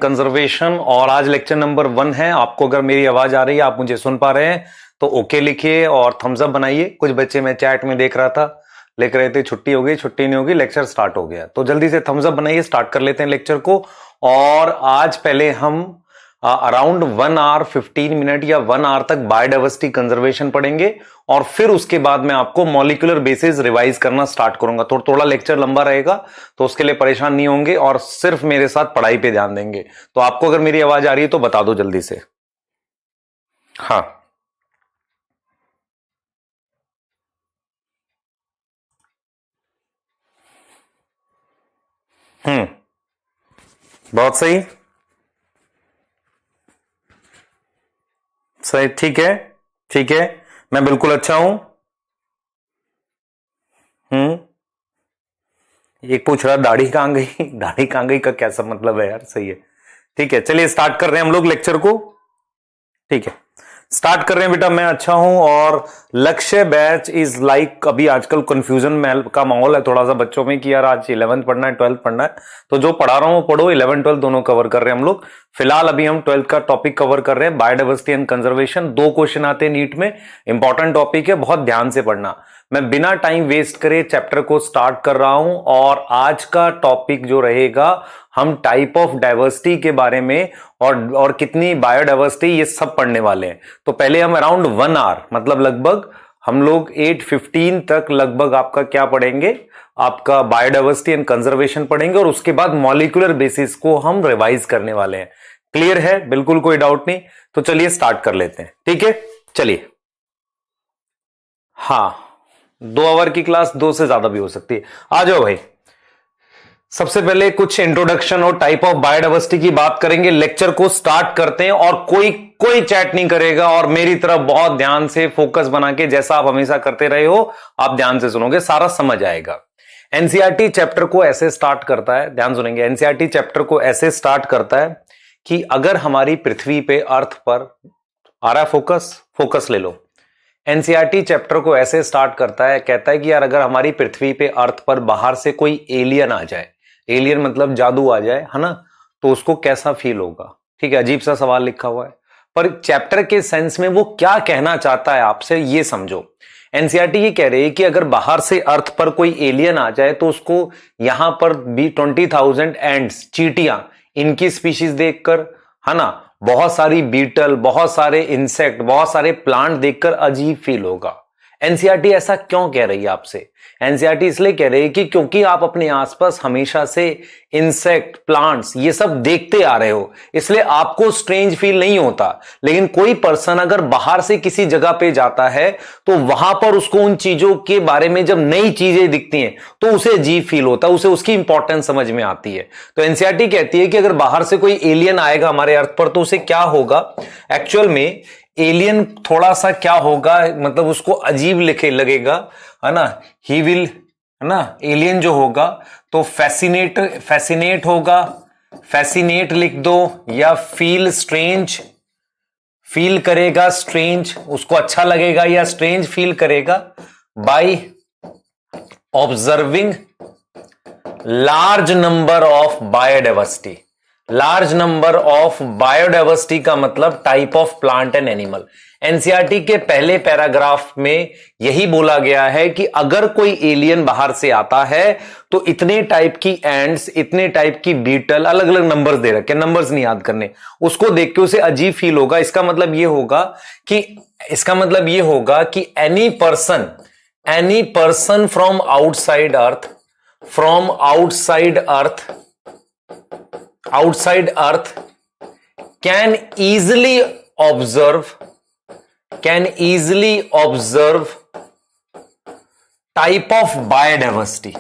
Conservation. और आज lecture number 1 है। आपको अगर मेरी आवाज आ रही है, आप मुझे सुन पा रहे हैं तो ओके लिखिए और थम्स अप बनाइए। कुछ बच्चे मैं चैट में देख रहा था लिख रहे थे छुट्टी हो गई, छुट्टी नहीं होगी, लेक्चर स्टार्ट हो गया। तो जल्दी से थम्स अप बनाइए, स्टार्ट कर लेते हैं लेक्चर को। और आज पहले हम अराउंड 1 आवर 15 मिनट या 1 आवर तक बायोडाइवर्सिटी कंजर्वेशन पढ़ेंगे और फिर उसके बाद मैं आपको मॉलिक्यूलर बेसिस रिवाइज करना स्टार्ट करूंगा। थोड़ा लेक्चर लंबा रहेगा तो उसके लिए परेशान नहीं होंगे और सिर्फ मेरे साथ पढ़ाई पे ध्यान देंगे। तो आपको अगर मेरी आवाज आ रही है तो बता दो जल्दी से। हाँ, बहुत सही, सही, ठीक है, ठीक है, मैं बिल्कुल अच्छा हूं। एक पूछ रहा दाढ़ी कहां गई दाढ़ी कहां गई का क्या सब मतलब है यार। सही है, ठीक है, चलिए स्टार्ट कर रहे हैं हम लोग लेक्चर को। ठीक है, स्टार्ट कर रहे हैं बेटा। मैं अच्छा हूं और लक्ष्य बैच इज लाइक, अभी आजकल कंफ्यूजन का माहौल है थोड़ा सा बच्चों में कि यार आज 11th पढ़ना है 12th पढ़ना है। तो जो पढ़ा रहा हूं पढ़ो, 11 12 दोनों कवर कर रहे हैं हम लोग। फिलहाल अभी हम 12th का टॉपिक कवर कर रहे हैं, बायोडाइवर्सिटी एंड कंजर्वेशन। 2 क्वेश्चन आते हैं नीट में, इंपॉर्टेंट टॉपिक है, बहुत ध्यान से पढ़ना। मैं बिना टाइम वेस्ट करे चैप्टर को स्टार्ट कर रहा हूं और आज का टॉपिक जो रहेगा, हम टाइप ऑफ डाइवर्सिटी के बारे में और कितनी बायोडाइवर्सिटी ये सब पढ़ने वाले हैं। तो पहले हम अराउंड 1 आवर मतलब लगभग हम लोग 8:15 तक लगभग आपका क्या पढ़ेंगे, आपका बायोडाइवर्सिटी एंड कंजर्वेशन पढ़ेंगे और उसके बाद मॉलिक्यूलर बेसिस को हम रिवाइज करने वाले हैं। क्लियर है? बिल्कुल कोई डाउट नहीं। तो चलिए स्टार्ट कर लेते हैं, ठीक है, चलिए। हाँ, 2 आवर की क्लास 2 से ज्यादा भी हो सकती है। आ जाओ भाई। सबसे पहले कुछ इंट्रोडक्शन और टाइप ऑफ बायोडाइवर्सिटी की बात करेंगे, लेक्चर को स्टार्ट करते हैं। और कोई चैट नहीं करेगा और मेरी तरफ बहुत ध्यान से फोकस बना के, जैसा आप हमेशा करते रहे हो, आप ध्यान से सुनोगे, सारा समझ आएगा। एनसीईआरटी चैप्टर को ऐसे स्टार्ट करता है, ध्यान सुनेंगे। एनसीईआरटी चैप्टर को ऐसे स्टार्ट करता है कि अगर हमारी पृथ्वी पे अर्थ पर आ रहा है फोकस ले लो। एनसीईआरटी चैप्टर को ऐसे स्टार्ट करता है, कहता है कि यार अगर हमारी पृथ्वी पे अर्थ पर बाहर से कोई एलियन आ जाए, एलियन मतलब जादू आ जाए, है ना, तो उसको कैसा फील होगा। ठीक है, अजीब सा सवाल लिखा हुआ है, पर चैप्टर के सेंस में वो क्या कहना चाहता है आपसे ये समझो। एनसीईआरटी ये कह रही है कि अगर बाहर से अर्थ पर कोई एलियन आ जाए तो उसको यहां पर भी 20,000 एंड्स, चींटियां, इनकी स्पीशीज देखकर, है ना, बहुत सारी बीटल, बहुत सारे इंसेक्ट, बहुत सारे प्लांट देखकर अजीब फील होगा। एनसीईआरटी ऐसा क्यों कह रही है आपसे? एनसीईआरटी इसलिए कह रही है कि क्योंकि आप अपने आसपास हमेशा से इंसेक्ट, प्लांट्स ये सब देखते आ रहे हो, इसलिए आपको स्ट्रेंज फील नहीं होता। लेकिन कोई पर्सन अगर बाहर से किसी जगह पे जाता है तो वहां पर उसको उन चीजों के बारे में जब नई चीजें दिखती हैं तो उसे अजीब फील होता है, उसे उसकी इंपॉर्टेंस समझ में आती है। तो एनसीईआरटी कहती है कि अगर बाहर से कोई एलियन आएगा हमारे अर्थ पर तो उसे क्या होगा। एक्चुअल में एलियन थोड़ा सा क्या होगा, मतलब उसको अजीब लगेगा, है ना, ही विल, है ना, एलियन जो होगा तो फैसिनेट होगा, फैसिनेट लिख दो, या फील स्ट्रेंज, फील करेगा स्ट्रेंज, उसको अच्छा लगेगा या स्ट्रेंज फील करेगा, by observing large number of biodiversity. Large number of biodiversity का मतलब type of plant and animal. NCERT के पहले पैराग्राफ में यही बोला गया है कि अगर कोई एलियन बाहर से आता है तो इतने टाइप की एंड्स, इतने टाइप की बीटल, अलग अलग नंबर्स दे रखे, नंबर्स नहीं याद करने, उसको देख के उसे अजीब फील होगा। इसका मतलब ये होगा कि any person from outside earth can easily observe type of biodiversity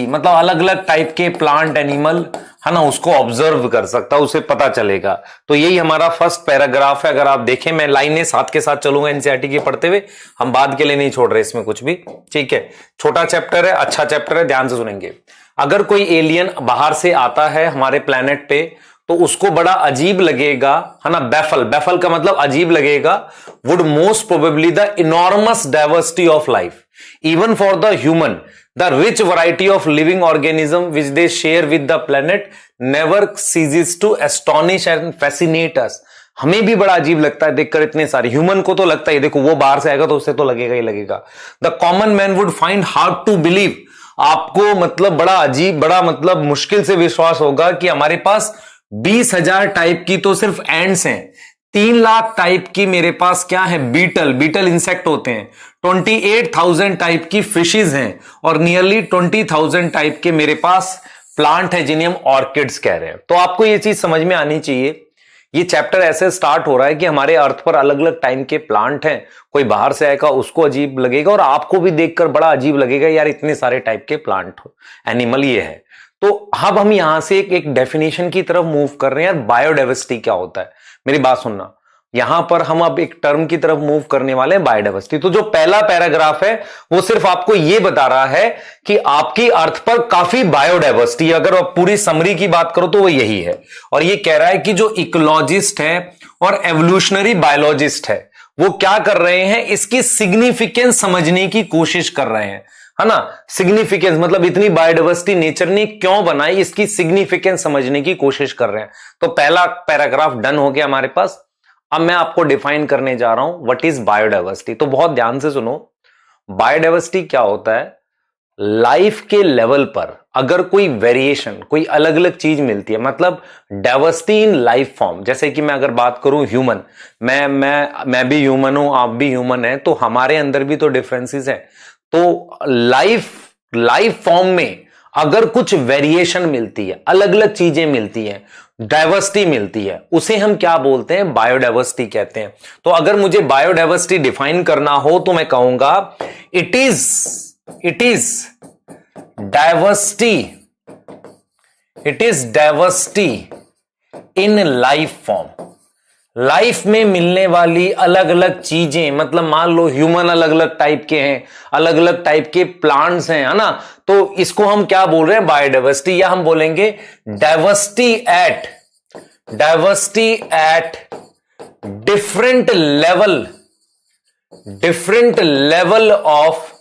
मतलब अलग अलग टाइप के प्लांट, एनिमल, है ना, उसको ऑब्जर्व कर सकता, उसे पता चलेगा। तो यही हमारा फर्स्ट पैराग्राफ है। अगर आप देखें, मैं लाइनें साथ के साथ चलूंगा एनसीईआरटी के पढ़ते हुए, हम बाद के लिए नहीं छोड़ रहे इसमें कुछ भी, ठीक है। छोटा चैप्टर है, अच्छा चैप्टर है, ध्यान से सुनेंगे। अगर कोई एलियन बाहर से आता है हमारे प्लेनेट पे तो उसको बड़ा अजीब लगेगा, है ना, बैफल का मतलब अजीब लगेगा, would most probably the enormous diversity of life even for the human the rich variety of living organism which they share with the planet never ceases to astonish and fascinate us. हमें भी बड़ा अजीब लगता है देखकर इतने सारे, human को तो लगता है देखो वो बाहर से आएगा तो उससे तो लगेगा ही लगेगा। The common man would find hard to believe, आपको मतलब बड़ा अजीब, बड़ा मतलब मुश्किल से विश्वास होगा कि हमारे पास 20,000 टाइप की तो सिर्फ एंड्स हैं, 3 लाख टाइप की मेरे पास क्या है, बीटल इंसेक्ट होते हैं, 28,000 टाइप की फिशेज हैं और नियरली 20,000 टाइप के मेरे पास प्लांट है जिन्हें हम ऑर्किड्स कह रहे हैं। तो आपको ये चीज समझ में आनी चाहिए। ये चैप्टर ऐसे स्टार्ट हो रहा है कि हमारे अर्थ पर अलग अलग टाइम के प्लांट हैं, कोई बाहर से आएगा उसको अजीब लगेगा और आपको भी देखकर बड़ा अजीब लगेगा यार इतने सारे टाइप के प्लांट एनिमल ये है। तो अब हम यहां से एक डेफिनेशन की तरफ मूव कर रहे हैं यार, बायोडाइवर्सिटी क्या होता है। मेरी बात सुनना, यहां पर हम अब एक टर्म की तरफ मूव करने वाले हैं, बायोडाइवर्सिटी। तो जो पहला पैराग्राफ है वो सिर्फ आपको यह बता रहा है कि आपकी अर्थ पर काफी बायोडाइवर्सिटी, अगर आप पूरी समरी की बात करो तो वो यही है। और ये कह रहा है कि जो इकोलॉजिस्ट है और एवोल्यूशनरी बायोलॉजिस्ट है वो क्या कर रहे हैं, इसकी सिग्निफिकेंस समझने की कोशिश कर रहे हैं, है ना। सिग्निफिकेंस मतलब इतनी बायोडाइवर्सिटी नेचर ने क्यों बनाई, इसकी सिग्निफिकेंस समझने की कोशिश कर रहे हैं। तो पहला पैराग्राफ डन हो गया हमारे पास। अब मैं आपको डिफाइन करने जा रहा हूं व्हाट इज बायोडाइवर्सिटी। तो बहुत ध्यान से सुनो, बायोडाइवर्सिटी क्या होता है, लाइफ के लेवल पर अगर कोई वेरिएशन, कोई अलग अलग चीज मिलती है, मतलब डाइवर्सिटी इन लाइफ फॉर्म। जैसे कि मैं अगर बात करूं ह्यूमन, मैं भी ह्यूमन हूं, आप भी ह्यूमन है, तो हमारे अंदर भी तो डिफरेंसेस हैं। तो लाइफ फॉर्म में अगर कुछ वेरिएशन मिलती है, अलग अलग चीजें मिलती हैं, डाइवर्सिटी मिलती है, उसे हम क्या बोलते हैं, बायोडाइवर्सिटी कहते हैं। तो अगर मुझे बायोडाइवर्सिटी डिफाइन करना हो तो मैं कहूंगा it is diversity in life form. Life में मिलने वाली अलग अलग चीजें, मतलब मान लो ह्यूमन अलग अलग टाइप के हैं, अलग अलग टाइप के प्लांट्स हैं, है ना। तो इसको हम क्या बोल रहे हैं, बायोडाइवर्सिटी, या हम बोलेंगे diversity at different level of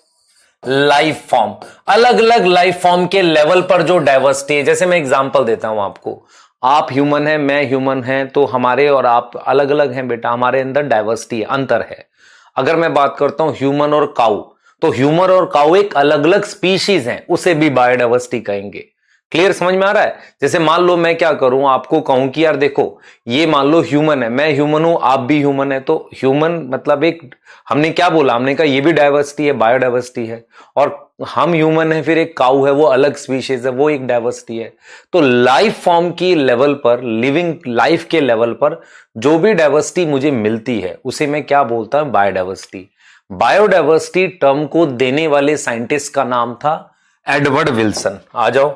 life form. अलग अलग लाइफ फॉर्म के लेवल पर जो डाइवर्सिटी है। जैसे मैं एग्जांपल देता हूं आपको, आप ह्यूमन है, मैं ह्यूमन है, तो हमारे और आप अलग अलग हैं बेटा, हमारे अंदर डाइवर्सिटी है, अंतर है। अगर मैं बात करता हूं ह्यूमन और काऊ, तो ह्यूमन और काऊ एक अलग अलग स्पीशीज हैं, उसे भी बायोडाइवर्सिटी कहेंगे। क्लियर, समझ में आ रहा है। जैसे मान लो मैं क्या करूं, आपको कहूं कि यार देखो ये मान लो ह्यूमन है, मैं ह्यूमन हूं, आप भी ह्यूमन है, तो ह्यूमन मतलब एक, हमने क्या बोला, हमने कहा ये भी डाइवर्सिटी है, बायोडाइवर्सिटी है। और हम ह्यूमन है, फिर एक काऊ है, वो अलग स्पीशीज है, वो एक डाइवर्सिटी है। तो लाइफ फॉर्म की लेवल पर, लिविंग लाइफ के लेवल पर जो भी डाइवर्सिटी मुझे मिलती है उसे मैं क्या बोलता हूं, बायोडाइवर्सिटी। बायोडाइवर्सिटी टर्म को देने वाले साइंटिस्ट का नाम था एडवर्ड विल्सन। आ जाओ,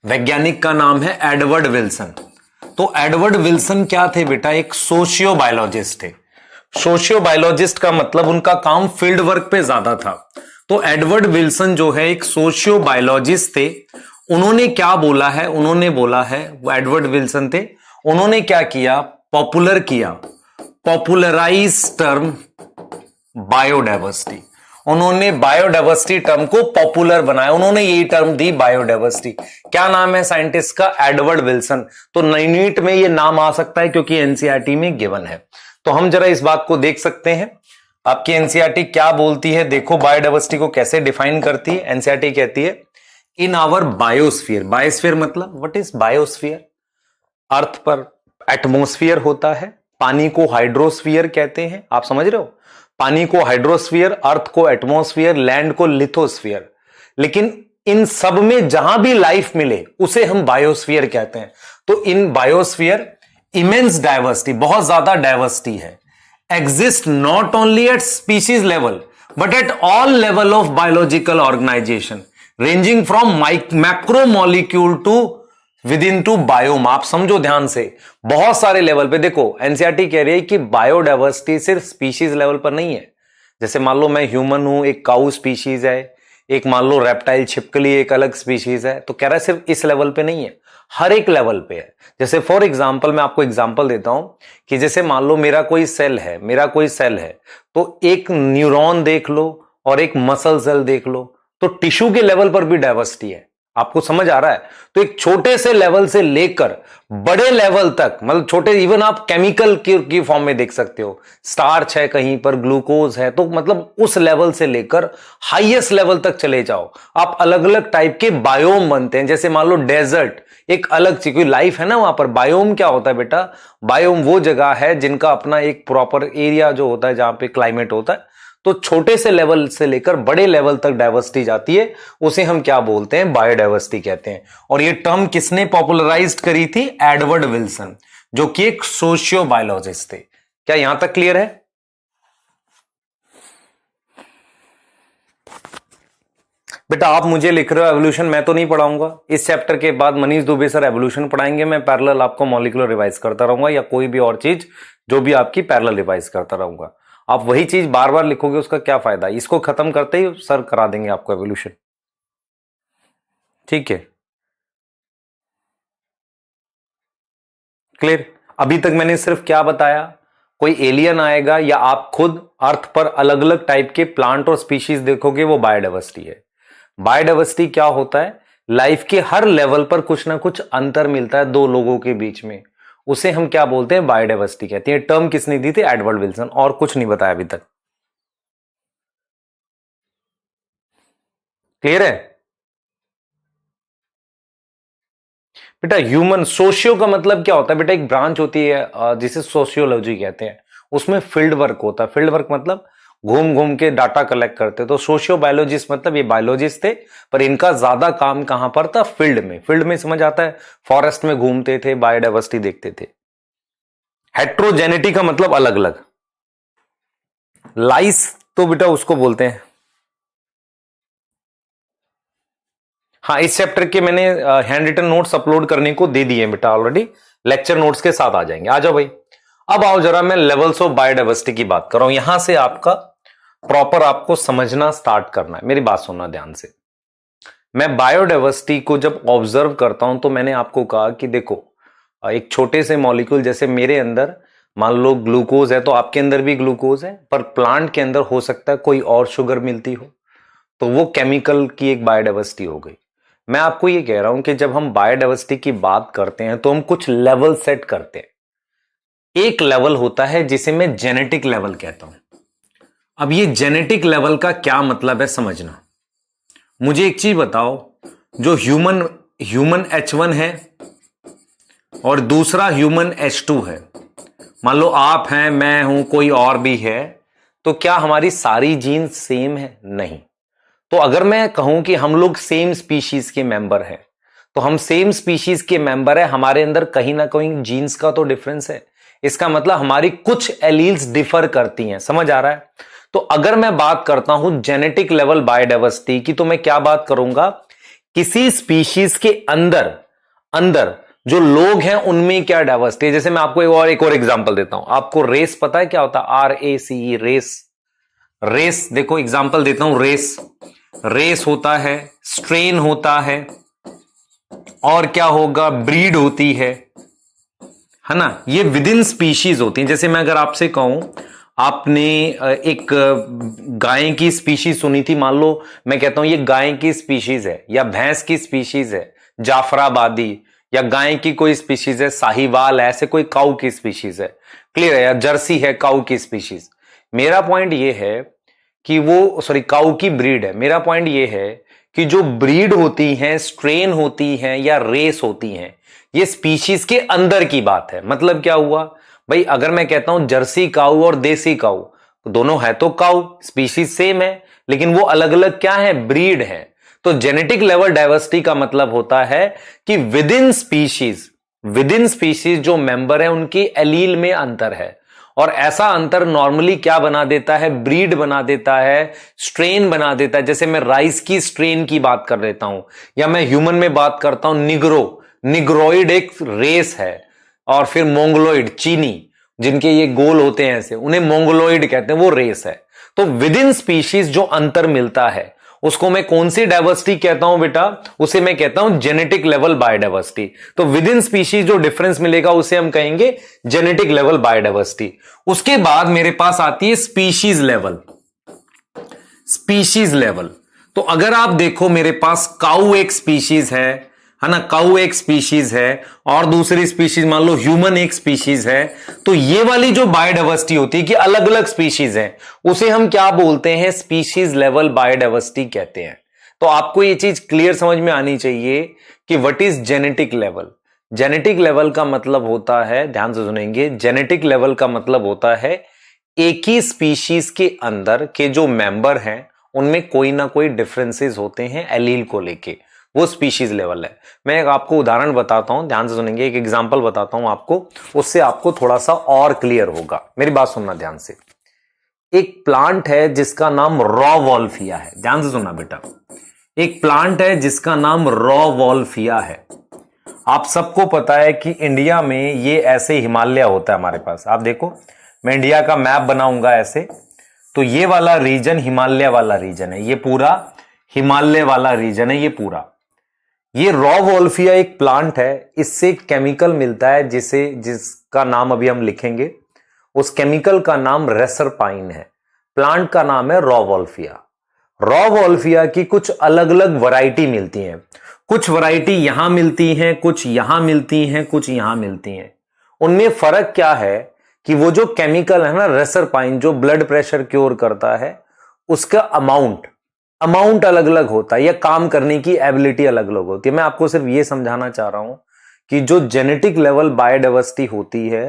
वैज्ञानिक का नाम है एडवर्ड विल्सन। तो एडवर्ड विल्सन क्या थे बेटा, एक सोशियोबायोलॉजिस्ट थे। सोशियोबायोलॉजिस्ट का मतलब उनका काम फील्ड वर्क पे ज्यादा था। तो एडवर्ड विल्सन जो है एक सोशियोबायोलॉजिस्ट थे। उन्होंने क्या बोला है, उन्होंने बोला है, वो एडवर्ड विल्सन थे, उन्होंने क्या किया, पॉपुलराइज टर्म बायोडाइवर्सिटी। उन्होंने बायोडाइवर्सिटी टर्म को पॉपुलर बनाया, उन्होंने यही टर्म दी बायोडाइवर्सिटी। क्या नाम है साइंटिस्ट का, एडवर्ड विल्सन। तो नीट में ये नाम आ सकता है क्योंकि एनसीईआरटी में गिवन है। तो हम जरा इस बात को देख सकते हैं, आपकी एनसीईआरटी क्या बोलती है। देखो बायोडाइवर्सिटी को कैसे डिफाइन करती है। एनसीईआरटी कहती है इन आवर बायोस्फीयर। बायोस्फीयर मतलब व्हाट इज बायोस्फीयर, अर्थ पर एटमॉस्फेयर होता है, पानी को हाइड्रोस्फीयर कहते हैं, आप समझ रहे हो। पानी को हाइड्रोस्फीयर, अर्थ को एटमॉस्फेयर, लैंड को लिथोस्फीयर। लेकिन इन सब में जहां भी लाइफ मिले उसे हम बायोस्फीयर कहते हैं। तो इन बायोस्फीयर इमेंस डाइवर्सिटी, बहुत ज्यादा डाइवर्सिटी है, exist not only at species level but at all level of biological organisation ranging from macromolecule to within to biome. आप समझो ध्यान से, बहुत सारे लेवल पे। देखो एनसीईआरटी कह रही है कि बायोडाइवर्सिटी सिर्फ स्पीशीज लेवल पर नहीं है। जैसे मान लो मैं ह्यूमन हूं, एक काऊ स्पीशीज है, एक मान लो रेप्टाइल छिपकली एक अलग स्पीशीज है। तो कह रहा है सिर्फ इस लेवल पे नहीं है, हर एक लेवल पे है। जैसे फॉर एग्जांपल मैं आपको एग्जांपल देता हूं कि जैसे मान लो मेरा कोई सेल है, तो एक न्यूरॉन देख लो और एक मसल सेल देख लो, तो टिश्यू के लेवल पर भी डाइवर्सिटी है। आपको समझ आ रहा है? तो एक छोटे से लेवल से लेकर बड़े लेवल तक, मतलब छोटे, इवन आप केमिकल की फॉर्म में देख सकते हो, स्टार्च है कहीं पर, ग्लूकोज है, तो मतलब उस लेवल से लेकर हाईएस्ट लेवल तक चले जाओ, आप अलग अलग टाइप के बायोम बनते हैं। जैसे मान लो डेजर्ट एक अलग चीज, कोई लाइफ है ना वहां पर। बायोम क्या होता है बेटा? बायोम वो जगह है जिनका अपना एक प्रॉपर एरिया जो होता है, जहां पे क्लाइमेट होता है। तो छोटे से लेवल से लेकर बड़े लेवल तक डाइवर्सिटी जाती है, उसे हम क्या बोलते हैं? बायोडाइवर्सिटी कहते हैं। और ये टर्म किसने पॉपुलराइज्ड करी थी? एडवर्ड विल्सन, जो कि एक सोशियो बायोलॉजिस्ट थे। क्या यहां तक क्लियर है? बेटा आप मुझे लिख रहे हो एवोल्यूशन, मैं तो नहीं पढ़ाऊंगा। इस चैप्टर के बाद मनीष दुबे सर एवोल्यूशन पढ़ाएंगे, मैं पैरेलल आपको मॉलिक्यूलर रिवाइज करता रहूंगा, या कोई भी और चीज जो भी आपकी पैरेलल रिवाइज करता रहूंगा। आप वही चीज बार बार लिखोगे, उसका क्या फायदा? इसको खत्म करते ही सर करा देंगे आपको एवोल्यूशन। ठीक है, क्लियर? अभी तक मैंने सिर्फ क्या बताया? कोई एलियन आएगा या आप खुद अर्थ पर अलग अलग टाइप के प्लांट और स्पीशीज देखोगे, वो बायोडाइवर्सिटी है। बायोडाइवर्सिटी क्या होता है? लाइफ के हर लेवल पर कुछ ना कुछ अंतर मिलता है दो लोगों के बीच में, उसे हम क्या बोलते हैं? बायोडाइवर्सिटी कहते हैं। टर्म किसने दी थी? Edward Wilson. और कुछ नहीं बताया अभी तक। क्लियर है बेटा? ह्यूमन सोशियो का मतलब क्या होता है बेटा? एक ब्रांच होती है जिसे सोशियोलॉजी कहते हैं, उसमें फील्ड वर्क होता है। फील्ड वर्क मतलब घूम घूम के डाटा कलेक्ट करते। तो सोशियो बायोलॉजिस्ट मतलब ये बायोलॉजिस्ट थे, पर इनका ज्यादा काम कहां पर था? फील्ड में। फील्ड में समझ आता है? फॉरेस्ट में घूमते थे, बायोडाइवर्सिटी देखते थे। हेट्रोजेनिटी का मतलब अलग अलग। लाइस तो बेटा उसको बोलते हैं, हाँ, इस चैप्टर के मैंने हैंड रिटन नोट्स अपलोड करने को दे दिए बेटा ऑलरेडी, लेक्चर नोट्स के साथ आ जाएंगे। आ जाओ भाई। अब आओ जरा, मैं लेवल्स ऑफ बायोडाइवर्सिटी की बात कर रहा हूं, यहां से आपका प्रॉपर आपको समझना स्टार्ट करना है। मेरी बात सुनना ध्यान से। मैं बायोडाइवर्सिटी को जब ऑब्जर्व करता हूं तो मैंने आपको कहा कि देखो, एक छोटे से मॉलिक्यूल, जैसे मेरे अंदर मान लो ग्लूकोज है, तो आपके अंदर भी ग्लूकोज है, पर प्लांट के अंदर हो सकता है कोई और शुगर मिलती हो, तो वो केमिकल की एक बायोडाइवर्सिटी हो गई। मैं आपको ये कह रहा हूं कि जब हम बायोडाइवर्सिटी की बात करते हैं तो हम कुछ लेवल सेट करते हैं। एक लेवल होता है जिसे मैं जेनेटिक लेवल कहता हूं। अब ये जेनेटिक लेवल का क्या मतलब है समझना। मुझे एक चीज बताओ, जो ह्यूमन H1 है और दूसरा ह्यूमन H2 है, मान लो आप हैं, मैं हूं, कोई और भी है, तो क्या हमारी सारी जीन सेम है? नहीं। तो अगर मैं कहूं कि हम लोग सेम स्पीशीज के मेंबर हैं, तो हम सेम स्पीशीज के मेंबर है, हमारे अंदर कहीं ना कहीं जीन्स का तो डिफरेंस है। इसका मतलब हमारी कुछ एलील्स डिफर करती हैं। समझ आ रहा है? तो अगर मैं बात करता हूं जेनेटिक लेवल बायोडाइवर्सिटी की, तो मैं क्या बात करूंगा? किसी स्पीशीज के अंदर अंदर जो लोग हैं उनमें क्या डाइवर्सिटी है। जैसे मैं आपको एक और एग्जांपल देता हूं। आपको रेस पता है क्या होता है? RACE, race. रेस देखो, एग्जांपल देता हूं। रेस होता है, स्ट्रेन होता है, और क्या होगा? ब्रीड होती है ना? ये विद इन स्पीशीज होती है। जैसे मैं अगर आपसे कहूं, आपने एक गाय की स्पीशीज सुनी थी, मान लो मैं कहता हूं ये गाय की स्पीशीज है, या भैंस की स्पीशीज है जाफराबादी, या गाय की कोई स्पीशीज है साहिवाल, ऐसे कोई काऊ की स्पीशीज है, क्लियर है, या जर्सी है काऊ की स्पीशीज। मेरा पॉइंट ये है कि वो, सॉरी, काऊ की ब्रीड है। मेरा पॉइंट ये है कि जो ब्रीड होती हैं, स्ट्रेन होती हैं, या रेस होती हैं, ये स्पीशीज के अंदर की बात है। मतलब क्या हुआ भाई? अगर मैं कहता हूं जर्सी काऊ और देसी काऊ, तो दोनों है तो काऊ, स्पीशीज सेम है, लेकिन वो अलग अलग क्या है? ब्रीड है। तो जेनेटिक लेवल डाइवर्सिटी का मतलब होता है कि विद इन स्पीशीज जो मेंबर है उनकी एलील में अंतर है, और ऐसा अंतर नॉर्मली क्या बना देता है? ब्रीड बना देता है, स्ट्रेन बना देता है। जैसे मैं राइस की स्ट्रेन की बात कर लेता हूं, या मैं ह्यूमन में बात करता हूं, निग्रोइड एक रेस है, और फिर मोंगलोइड, चीनी, जिनके ये गोल होते हैं ऐसे, उन्हें मोंगलोइड कहते हैं, वो रेस है। तो विद इन स्पीशीज जो अंतर मिलता है उसको मैं कौन सी डाइवर्सिटी कहता हूं बेटा? उसे मैं कहता हूं जेनेटिक लेवल बायोडाइवर्सिटी। तो विद इन स्पीशीज जो डिफरेंस मिलेगा उसे हम कहेंगे जेनेटिक लेवल बायोडाइवर्सिटी। उसके बाद मेरे पास आती है स्पीशीज लेवल। तो अगर आप देखो मेरे पास काऊ एक स्पीशीज है ना, काऊ एक स्पीशीज है और दूसरी स्पीशीज मान लो ह्यूमन एक स्पीशीज है, तो ये वाली जो बायोडाइवर्सिटी होती है कि अलग अलग स्पीशीज है, उसे हम क्या बोलते हैं, स्पीशीज लेवल बायोडाइवर्सिटी कहते हैं। तो आपको ये चीज क्लियर समझ में आनी चाहिए कि what is genetic level. Genetic level का मतलब होता है, ध्यान से सुनेंगे, जेनेटिक लेवल का मतलब होता है एक ही स्पीशीज के अंदर के जो मेंबर हैं उनमें कोई ना कोई डिफरेंसेस होते हैं एलील को लेके, वो स्पीशीज लेवल है। मैं एक आपको उदाहरण बताता हूं, ध्यान से सुनेंगे, एक एग्जांपल बताता हूं आपको, उससे आपको थोड़ा सा और क्लियर होगा। मेरी बात सुनना ध्यान से। एक प्लांट है जिसका नाम रॉ वॉल्फिया है, ध्यान से सुनना बेटा। एक प्लांट है जिसका नाम रॉ वॉल्फिया है। आप सबको पता है कि इंडिया में ये ऐसे हिमालय होता है हमारे पास। आप देखो, मैं इंडिया का मैप बनाऊंगा ऐसे, तो ये वाला रीजन हिमालय वाला रीजन है, ये पूरा हिमालय वाला रीजन है, ये पूरा। ये रॉ वोल्फिया एक प्लांट है, इससे केमिकल मिलता है जिसका नाम अभी हम लिखेंगे। उस केमिकल का नाम रेसरपाइन है। प्लांट का नाम है रॉ वोल्फिया। रॉ वोल्फिया की कुछ अलग अलग वैरायटी मिलती हैं। कुछ वैरायटी यहां मिलती हैं, कुछ यहां मिलती हैं, कुछ यहां मिलती हैं। उनमें फर्क क्या है कि वो जो केमिकल है ना रेसरपाइन, जो ब्लड प्रेशर क्योर करता है, उसका अमाउंट अमाउंट अलग अलग होता है या काम करने की एबिलिटी अलग अलग होती है। मैं आपको सिर्फ ये समझाना चाह रहा हूं कि जो जेनेटिक लेवल बायोडाइवर्सिटी होती है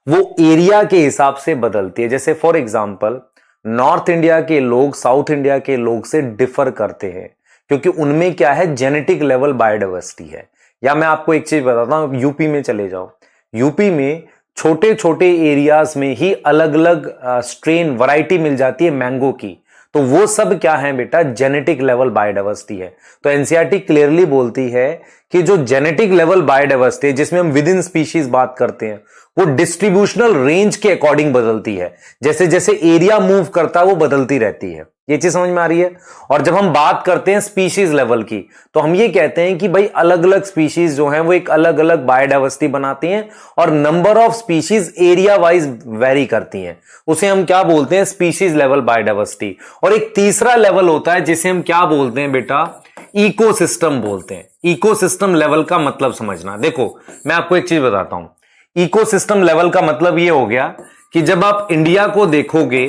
वो एरिया के हिसाब से बदलती है। जैसे फॉर एग्जांपल नॉर्थ इंडिया के लोग साउथ इंडिया के लोग से डिफर करते हैं क्योंकि उनमें क्या है, जेनेटिक लेवल बायोडाइवर्सिटी है। या मैं आपको एक चीज बताता हूं, यूपी में चले जाओ, यूपी में छोटे छोटे एरियाज में ही अलग अलग स्ट्रेन वैरायटी मिल जाती है मैंगो की। तो वो सब क्या है बेटा, जेनेटिक लेवल बायोडाइवर्सिटी है। तो एनसीईआरटी क्लियरली बोलती है कि जो जेनेटिक लेवल बायोडाइवर्सिटी है जिसमें हम विद इन स्पीशीज बात करते हैं, वो डिस्ट्रीब्यूशनल रेंज के अकॉर्डिंग बदलती है। जैसे जैसे एरिया मूव करता है वो बदलती रहती है। ये चीज समझ में आ रही है। और जब हम बात करते हैं स्पीशीज लेवल की, तो हम ये कहते हैं कि भाई अलग अलग स्पीशीज जो हैं वो एक अलग अलग बायोडाइवर्सिटी बनाती हैं और number of species area wise very करती हैं। उसे हम क्या बोलते हैं, स्पीशीज लेवल बायोडाइवर्सिटी। और एक तीसरा लेवल होता है जिसे हम क्या बोलते हैं बेटा, इकोसिस्टम बोलते हैं। इकोसिस्टम लेवल का मतलब समझना, देखो मैं आपको एक चीज बताता हूं। इकोसिस्टम लेवल का मतलब यह हो गया कि जब आप इंडिया को देखोगे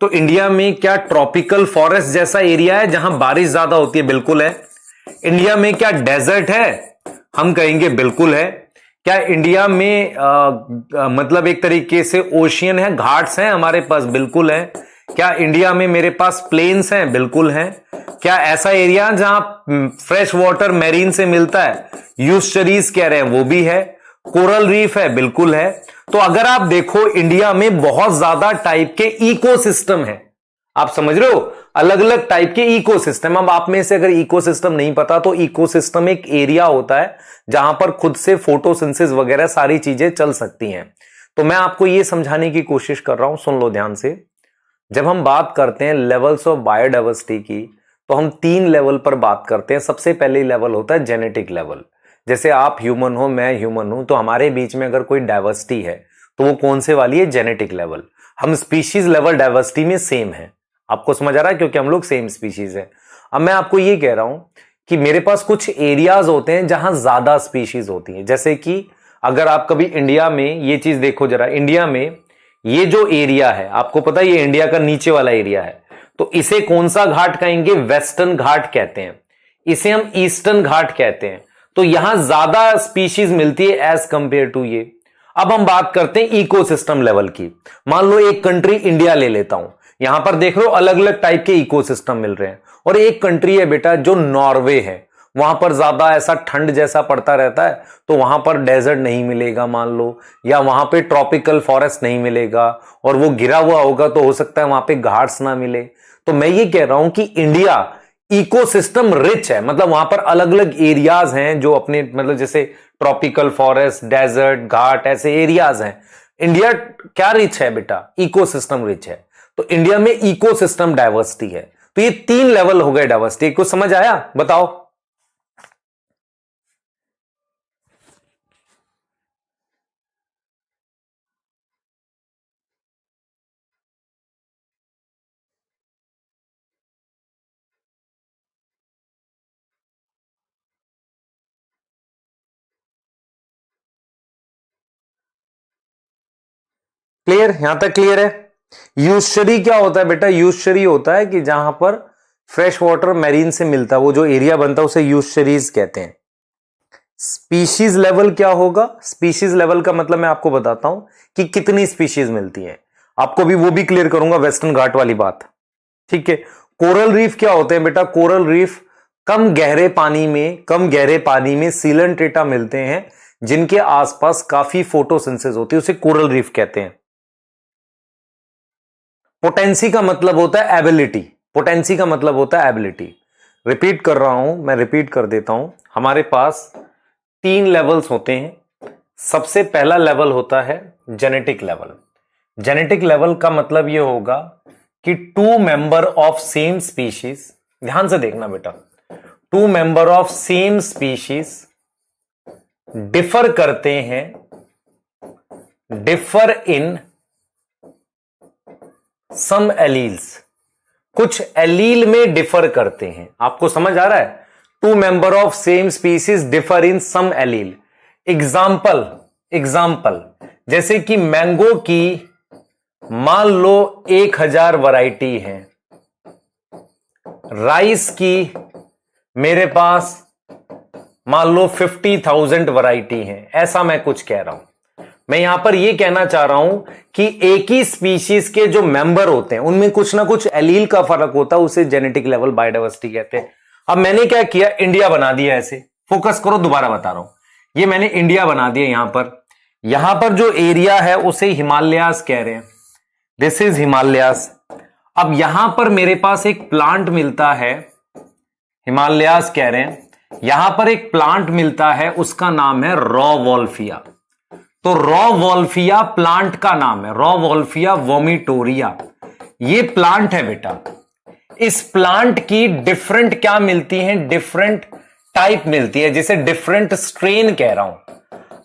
तो इंडिया में क्या ट्रॉपिकल फॉरेस्ट जैसा एरिया है जहां बारिश ज्यादा होती है? बिल्कुल है। इंडिया में क्या डेजर्ट है? हम कहेंगे बिल्कुल है। क्या इंडिया में मतलब एक तरीके से ओशियन है, घाट्स हैं हमारे पास? बिल्कुल है। क्या इंडिया में मेरे पास प्लेन्स हैं? बिल्कुल है। क्या ऐसा एरिया जहां फ्रेश वाटर मैरीन से मिलता है, यूस्टरीज कह रहे हैं, वो भी है। कोरल रीफ है? बिल्कुल है। तो अगर आप देखो इंडिया में बहुत ज्यादा टाइप के इकोसिस्टम है। आप समझ रहे हो, अलग अलग टाइप के इकोसिस्टम। अब आप में से अगर इकोसिस्टम नहीं पता तो इकोसिस्टम एक एरिया होता है जहां पर खुद से फोटोसिंथेसिस वगैरह सारी चीजें चल सकती हैं। तो मैं आपको यह समझाने की कोशिश कर रहा हूं, सुन लो ध्यान से। जब हम बात करते हैं लेवल्स ऑफ बायोडाइवर्सिटी की, तो हम 3 लेवल पर बात करते हैं। सबसे पहले लेवल होता है जेनेटिक लेवल। जैसे आप ह्यूमन हो, मैं ह्यूमन हूं, तो हमारे बीच में अगर कोई डाइवर्सिटी है तो वो कौन से वाली है? Genetic level. हम स्पीशीज लेवल डाइवर्सिटी में सेम है। आपको समझ आ रहा है, क्योंकि हम लोग सेम स्पीशीज है। अब मैं आपको ये कह रहा हूं कि मेरे पास कुछ एरियाज होते हैं जहां ज्यादा स्पीशीज होती हैं। जैसे कि अगर आप कभी इंडिया में ये चीज देखो जरा, इंडिया में ये जो एरिया है, आपको पता है ये इंडिया का नीचे वाला एरिया है, तो इसे कौन सा घाट कहेंगे? वेस्टर्न घाट कहते हैं। इसे हम ईस्टर्न घाट कहते हैं। तो यहां ज्यादा स्पीशीज मिलती है एज कंपेयर टू ये। अब हम बात करते हैं इकोसिस्टम लेवल की। मान लो एक कंट्री इंडिया ले लेता हूं, यहां पर देख लो अलग अलग टाइप के इकोसिस्टम मिल रहे हैं। और एक कंट्री है बेटा जो नॉर्वे है, वहां पर ज्यादा ऐसा ठंड जैसा पड़ता रहता है, तो वहां पर डेजर्ट नहीं मिलेगा मान लो, या वहां पे ट्रॉपिकल फॉरेस्ट नहीं मिलेगा, और वो गिरा हुआ होगा तो हो सकता है वहां पे घाट्स ना मिले। तो मैं ये कह रहा हूं कि इंडिया इकोसिस्टम रिच है, मतलब वहां पर अलग अलग एरियाज हैं जो अपने, मतलब जैसे ट्रॉपिकल फॉरेस्ट, डेजर्ट, घाट, ऐसे एरियाज हैं। इंडिया क्या रिच है बेटा? इकोसिस्टम रिच है। तो इंडिया में इकोसिस्टम डाइवर्सिटी है। तो ये 3 लेवल हो गए डाइवर्सिटी। कुछ समझ आया? बताओ। क्लियर, यहां तक क्लियर है। यूशरी क्या होता है बेटा? यूशरी होता है कि जहां पर फ्रेश वाटर मैरीन से मिलता है, वो जो एरिया बनता है उसे यूशरीज कहते हैं। स्पीशीज लेवल क्या होगा? स्पीशीज लेवल का मतलब मैं आपको बताता हूं कि कितनी स्पीशीज मिलती हैं, आपको भी वो भी क्लियर करूंगा, वेस्टर्न घाट वाली बात, ठीक है। कोरल रीफ क्या होते हैं बेटा? कोरल रीफ कम गहरे पानी में सीलेंट्रेटा मिलते हैं जिनके आसपास काफी फोटोसिंथेसिस होती है, उसे कोरल रीफ कहते हैं। पोटेंसी का मतलब होता है एबिलिटी, पोटेंसी का मतलब होता है एबिलिटी। रिपीट कर रहा हूं, मैं रिपीट कर देता हूं। हमारे पास 3 लेवल्स होते हैं। सबसे पहला लेवल होता है जेनेटिक लेवल। जेनेटिक लेवल का मतलब यह होगा कि 2 मेंबर ऑफ सेम स्पीशीज, ध्यान से देखना बेटा, 2 member of same species differ करते हैं, डिफर इन सम एलील्स, कुछ एलील में डिफर करते हैं। आपको समझ आ रहा है? 2 member of same species differ in some allele. Example जैसे कि मैंगो की मान लो 1000 वैरायटी है, राइस की मेरे पास मान लो 50,000 वैरायटी है। ऐसा मैं कुछ कह रहा हूं। मैं यहां पर यह कहना चाह रहा हूं कि एक ही स्पीशीज के जो मेंबर होते हैं उनमें कुछ ना कुछ एलील का फर्क होता है, उसे जेनेटिक लेवल बायोडायवर्सिटी कहते हैं। अब मैंने क्या किया, इंडिया बना दिया। ऐसे फोकस करो, दोबारा बता रहा हूं, ये मैंने इंडिया बना दिया। यहां पर जो एरिया है उसे हिमालयास कह रहे हैं, दिस इज हिमालयास। अब यहां पर मेरे पास एक प्लांट मिलता है, हिमालयास कह रहे हैं, यहां पर एक प्लांट मिलता है, उसका नाम है रॉ वॉल्फिया। तो रॉ वॉल्फिया प्लांट का नाम है, रॉ वॉल्फिया वोमिटोरिया, ये प्लांट है बेटा। इस प्लांट की डिफरेंट क्या मिलती है? डिफरेंट टाइप मिलती है, जिसे डिफरेंट स्ट्रेन कह रहा हूं।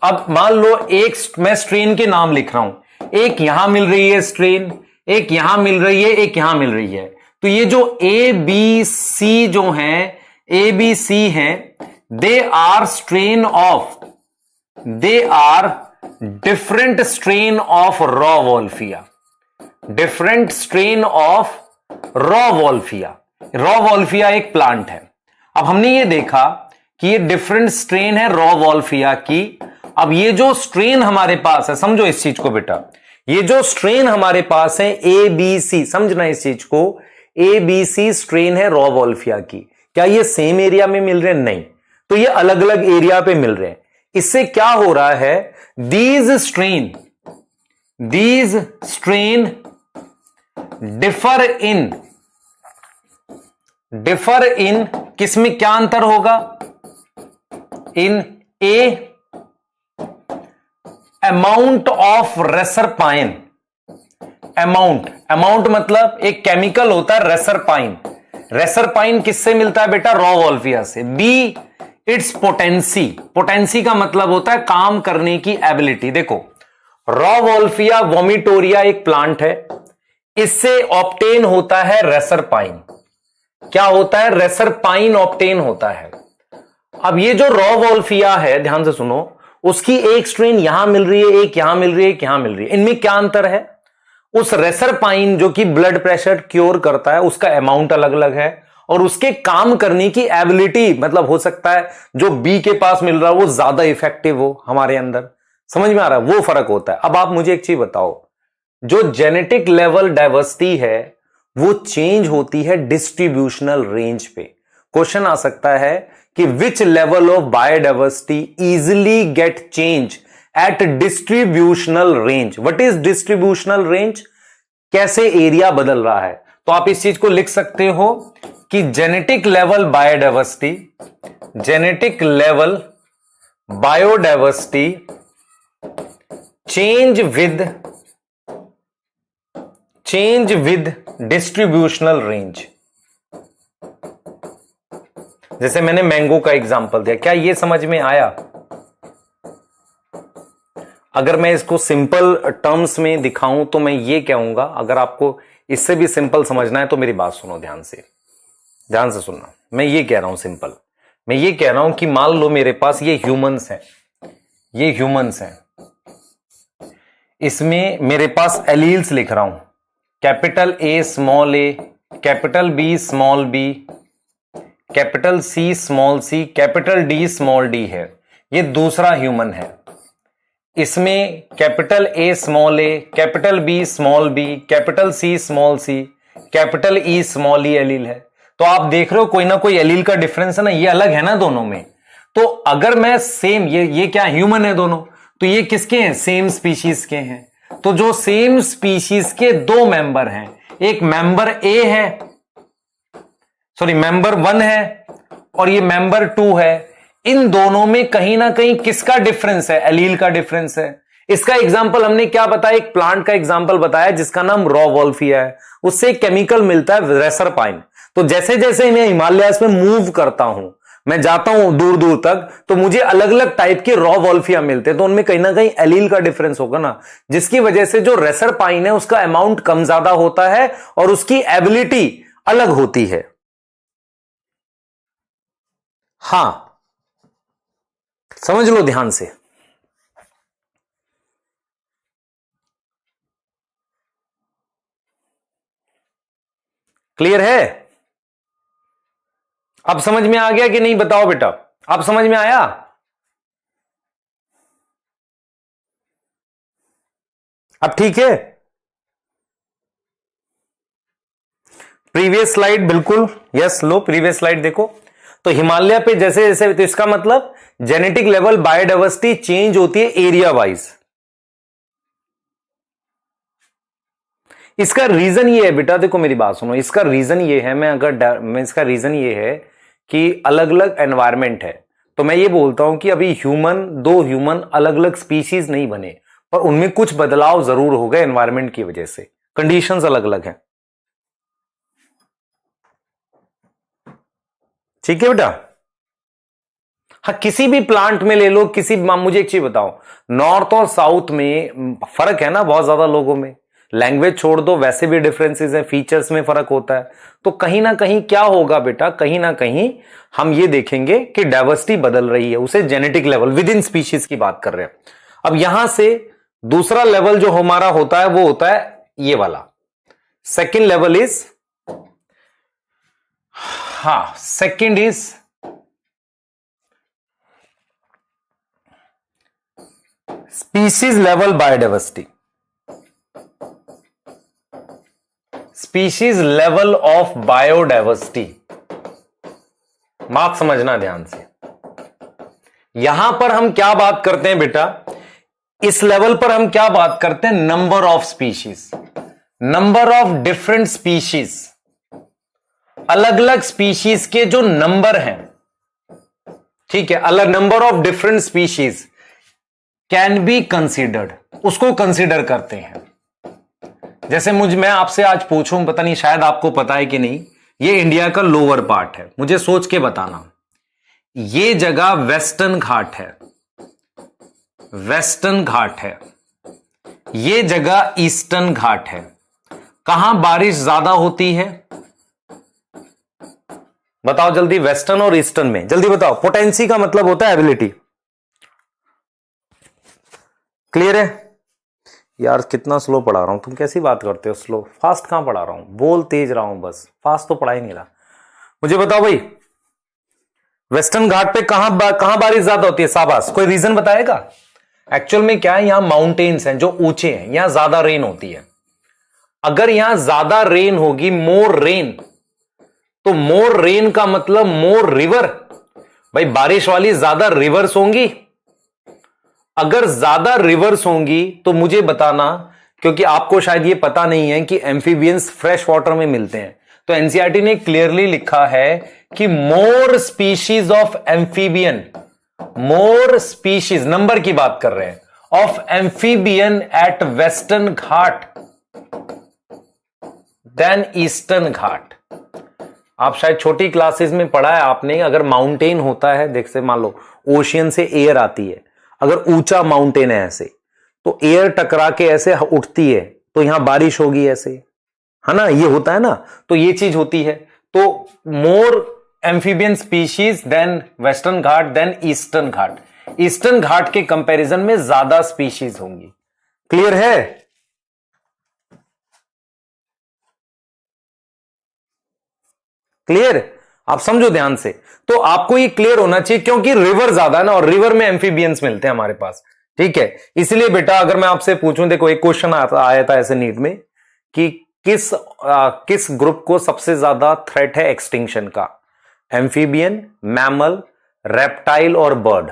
अब मान लो एक, मैं स्ट्रेन के नाम लिख रहा हूं, एक यहां मिल रही है स्ट्रेन, एक यहां मिल रही है, एक यहां मिल रही है। तो ये जो ए बी सी जो हैं, ए बी सी हैं, they are strain of, they are different strain of Rauwolfia, different strain of Rauwolfia. Rauwolfia एक प्लांट है। अब हमने ये देखा कि ये डिफरेंट स्ट्रेन है रॉ वॉल्फिया की। अब ये जो स्ट्रेन हमारे पास है, समझो इस चीज को बेटा, ये जो स्ट्रेन हमारे पास है ए बी सी, समझना इस चीज को, ए बी सी स्ट्रेन है रॉ वॉल्फिया की। क्या ये सेम एरिया में मिल रहे हैं? नहीं, तो ये अलग अलग एरिया पे मिल रहे हैं। इससे क्या हो रहा है, दीज स्ट्रेन डिफर इन किसमें क्या अंतर होगा? इन ए अमाउंट ऑफ रेसरपाइन। अमाउंट मतलब एक केमिकल होता है रेसरपाइन। रेसरपाइन किससे मिलता है बेटा? रॉ वॉल्फिया से। बी इट्स पोटेंसी, पोटेंसी का मतलब होता है काम करने की एबिलिटी। देखो, रॉ वॉल्फिया वोमिटोरिया एक प्लांट है, इससे ऑब्टेन होता है रेसरपाइन। क्या होता है? रेसरपाइन ऑब्टेन होता है। अब ये जो रॉ वॉल्फिया है, ध्यान से सुनो, उसकी एक स्ट्रेन यहां मिल रही है, एक यहां मिल रही है, एक यहां मिल रही है। इनमें क्या अंतर है? उस रेसरपाइन जो कि ब्लड प्रेशर क्योर करता है, उसका अमाउंट अलग अलग है, और उसके काम करने की एबिलिटी, मतलब हो सकता है जो बी के पास मिल रहा है वो ज्यादा इफेक्टिव हो हमारे अंदर। समझ में आ रहा है? वो फर्क होता है। अब आप मुझे एक चीज बताओ, जो जेनेटिक लेवल डाइवर्सिटी है वो चेंज होती है डिस्ट्रीब्यूशनल रेंज पे। क्वेश्चन आ सकता है कि which level of biodiversity easily get change at distributional range. What is distributional range? कैसे एरिया बदल रहा है? तो आप इस चीज को लिख सकते हो कि genetic level biodiversity, genetic level biodiversity change with distributional range. जैसे मैंने मैंगो का एग्जांपल दिया, क्या ये समझ में आया? अगर मैं इसको सिंपल टर्म्स में दिखाऊं तो मैं ये कहूंगा, अगर आपको इससे भी सिंपल समझना है तो मेरी बात सुनो ध्यान से सुनना। मैं ये कह रहा हूं सिंपल, मैं ये कह रहा हूं कि मान लो मेरे पास ये ह्यूमंस हैं, इसमें मेरे पास एलील्स लिख रहा हूं, capital A small A, capital B small B, capital C small C, capital D small D है। ये दूसरा ह्यूमन है। इसमें capital A small A, capital B small B, capital C small C, capital E small E allele है। तो आप देख रहे हो कोई ना कोई एलील का डिफरेंस है ना, ये अलग है ना दोनों में। तो अगर मैं सेम, ये क्या ह्यूमन है दोनों, तो ये किसके हैं, सेम स्पीशीज के हैं। तो जो सेम स्पीशीज के दो मेंबर हैं, एक मेंबर ए है, सॉरी मेंबर 1 है और ये मेंबर 2 है, इन दोनों में कहीं ना कहीं किसका डिफरेंस है, एलील का डिफरेंस है। इसका एग्जांपल हमने क्या बताया, एक प्लांट का एग्जांपल बताया जिसका नाम रॉ वॉल्फिया है, उससे एक केमिकल मिलता है रेसरपाइन। तो जैसे जैसे मैं हिमालयास में मूव करता हूं, मैं जाता हूं दूर दूर तक, तो मुझे अलग अलग टाइप के रॉ वॉल्फिया मिलते हैं, तो उनमें कहीं ना कहीं एलील का डिफरेंस होगा ना, जिसकी वजह से जो रेसरपाइन है उसका अमाउंट कम ज्यादा होता है और उसकी एबिलिटी अलग होती है। हां, समझ लो ध्यान से। क्लियर है? अब समझ में आ गया कि नहीं, बताओ बेटा, अब समझ में आया? अब ठीक है? प्रीवियस स्लाइड, बिल्कुल यस, लो प्रीवियस स्लाइड देखो। तो हिमालय पे जैसे जैसे, तो इसका मतलब जेनेटिक लेवल बायोडाइवर्सिटी चेंज होती है एरिया वाइज। इसका रीजन ये है बेटा, देखो मेरी बात सुनो, इसका रीजन ये है, इसका रीजन ये है कि अलग अलग एनवायरमेंट है। तो मैं ये बोलता हूं कि अभी दो ह्यूमन अलग अलग स्पीशीज नहीं बने, पर उनमें कुछ बदलाव जरूर हो गए एनवायरमेंट की वजह से, कंडीशंस अलग अलग हैं। ठीक है बेटा? हाँ, किसी भी प्लांट में ले लो, मुझे एक चीज बताओ, नॉर्थ और साउथ में फर्क है ना बहुत ज्यादा लोगों में, लैंग्वेज छोड़ दो, वैसे भी डिफरेंसेस है, फीचर्स में फर्क होता है। तो कहीं ना कहीं क्या होगा बेटा, कहीं ना कहीं हम ये देखेंगे कि डाइवर्सिटी बदल रही है, उसे genetic level with in species की बात कर रहे हैं। अब यहां से दूसरा लेवल जो हमारा होता है वो होता है ये वाला, second level is, second is species level biodiversity, species level of biodiversity. बात समझना ध्यान से, यहां पर हम क्या बात करते हैं बेटा, इस लेवल पर हम क्या बात करते हैं, number of species, number of different species, अलग अलग स्पीशीज के जो नंबर हैं, ठीक है, अलग number of different species can be considered, उसको कंसीडर करते हैं। जैसे मैं आपसे आज पूछूं, पता नहीं शायद आपको पता है कि नहीं, ये इंडिया का लोअर पार्ट है, मुझे सोच के बताना, ये जगह वेस्टर्न घाट है, वेस्टर्न घाट है, ये जगह ईस्टर्न घाट है। कहां बारिश ज्यादा होती है, बताओ जल्दी, वेस्टर्न और ईस्टर्न में, जल्दी बताओ। पोटेंसी का मतलब होता है एबिलिटी, क्लियर है? यार कितना स्लो पढ़ा रहा हूं, तुम कैसी बात करते हो, स्लो फास्ट कहां पढ़ा रहा हूं, बोल तेज रहा हूं बस, फास्ट तो पढ़ा ही नहीं रहा। मुझे बताओ भाई, वेस्टर्न घाट पे कहां बारिश ज्यादा होती है, शाबाश, कोई रीजन बताएगा? एक्चुअल में क्या है, यहां माउंटेन्स हैं जो ऊंचे हैं, यहां ज्यादा रेन होती है। अगर यहां ज्यादा रेन होगी, मोर रेन, तो मोर रेन का मतलब मोर रिवर, भाई बारिश वाली ज्यादा रिवर्स होंगी। अगर ज्यादा रिवर्स होंगी तो मुझे बताना, क्योंकि आपको शायद ये पता नहीं है कि एम्फीबियंस फ्रेश वाटर में मिलते हैं, तो एनसीईआरटी ने क्लियरली लिखा है कि more species of amphibian, more species, number की बात कर रहे हैं, of amphibian at western Ghat than eastern Ghat. आप शायद छोटी क्लासेस में पढ़ा है आपने, अगर माउंटेन होता है, देख से मान लो ओशियन से एयर आती है, अगर ऊंचा माउंटेन है ऐसे, तो एयर टकरा के ऐसे उठती है, तो यहां बारिश होगी ऐसे, है ना, ये होता है ना, तो ये चीज होती है। तो मोर amphibian species then western Ghat than eastern घाट, ईस्टर्न घाट के कंपैरिजन में ज्यादा स्पीशीज होंगी, क्लियर है? क्लियर? आप समझो ध्यान से। तो आपको ये क्लियर होना चाहिए, क्योंकि रिवर ज्यादा है ना, और रिवर में एम्फीबियंस मिलते हैं हमारे पास। ठीक है, इसलिए बेटा अगर मैं आपसे पूछूं, देखो एक क्वेश्चन आया था ऐसे नीट में कि किस ग्रुप को सबसे ज्यादा थ्रेट है एक्सटिंक्शन का, एम्फीबियन, मैमल, रेप्टाइल और बर्ड।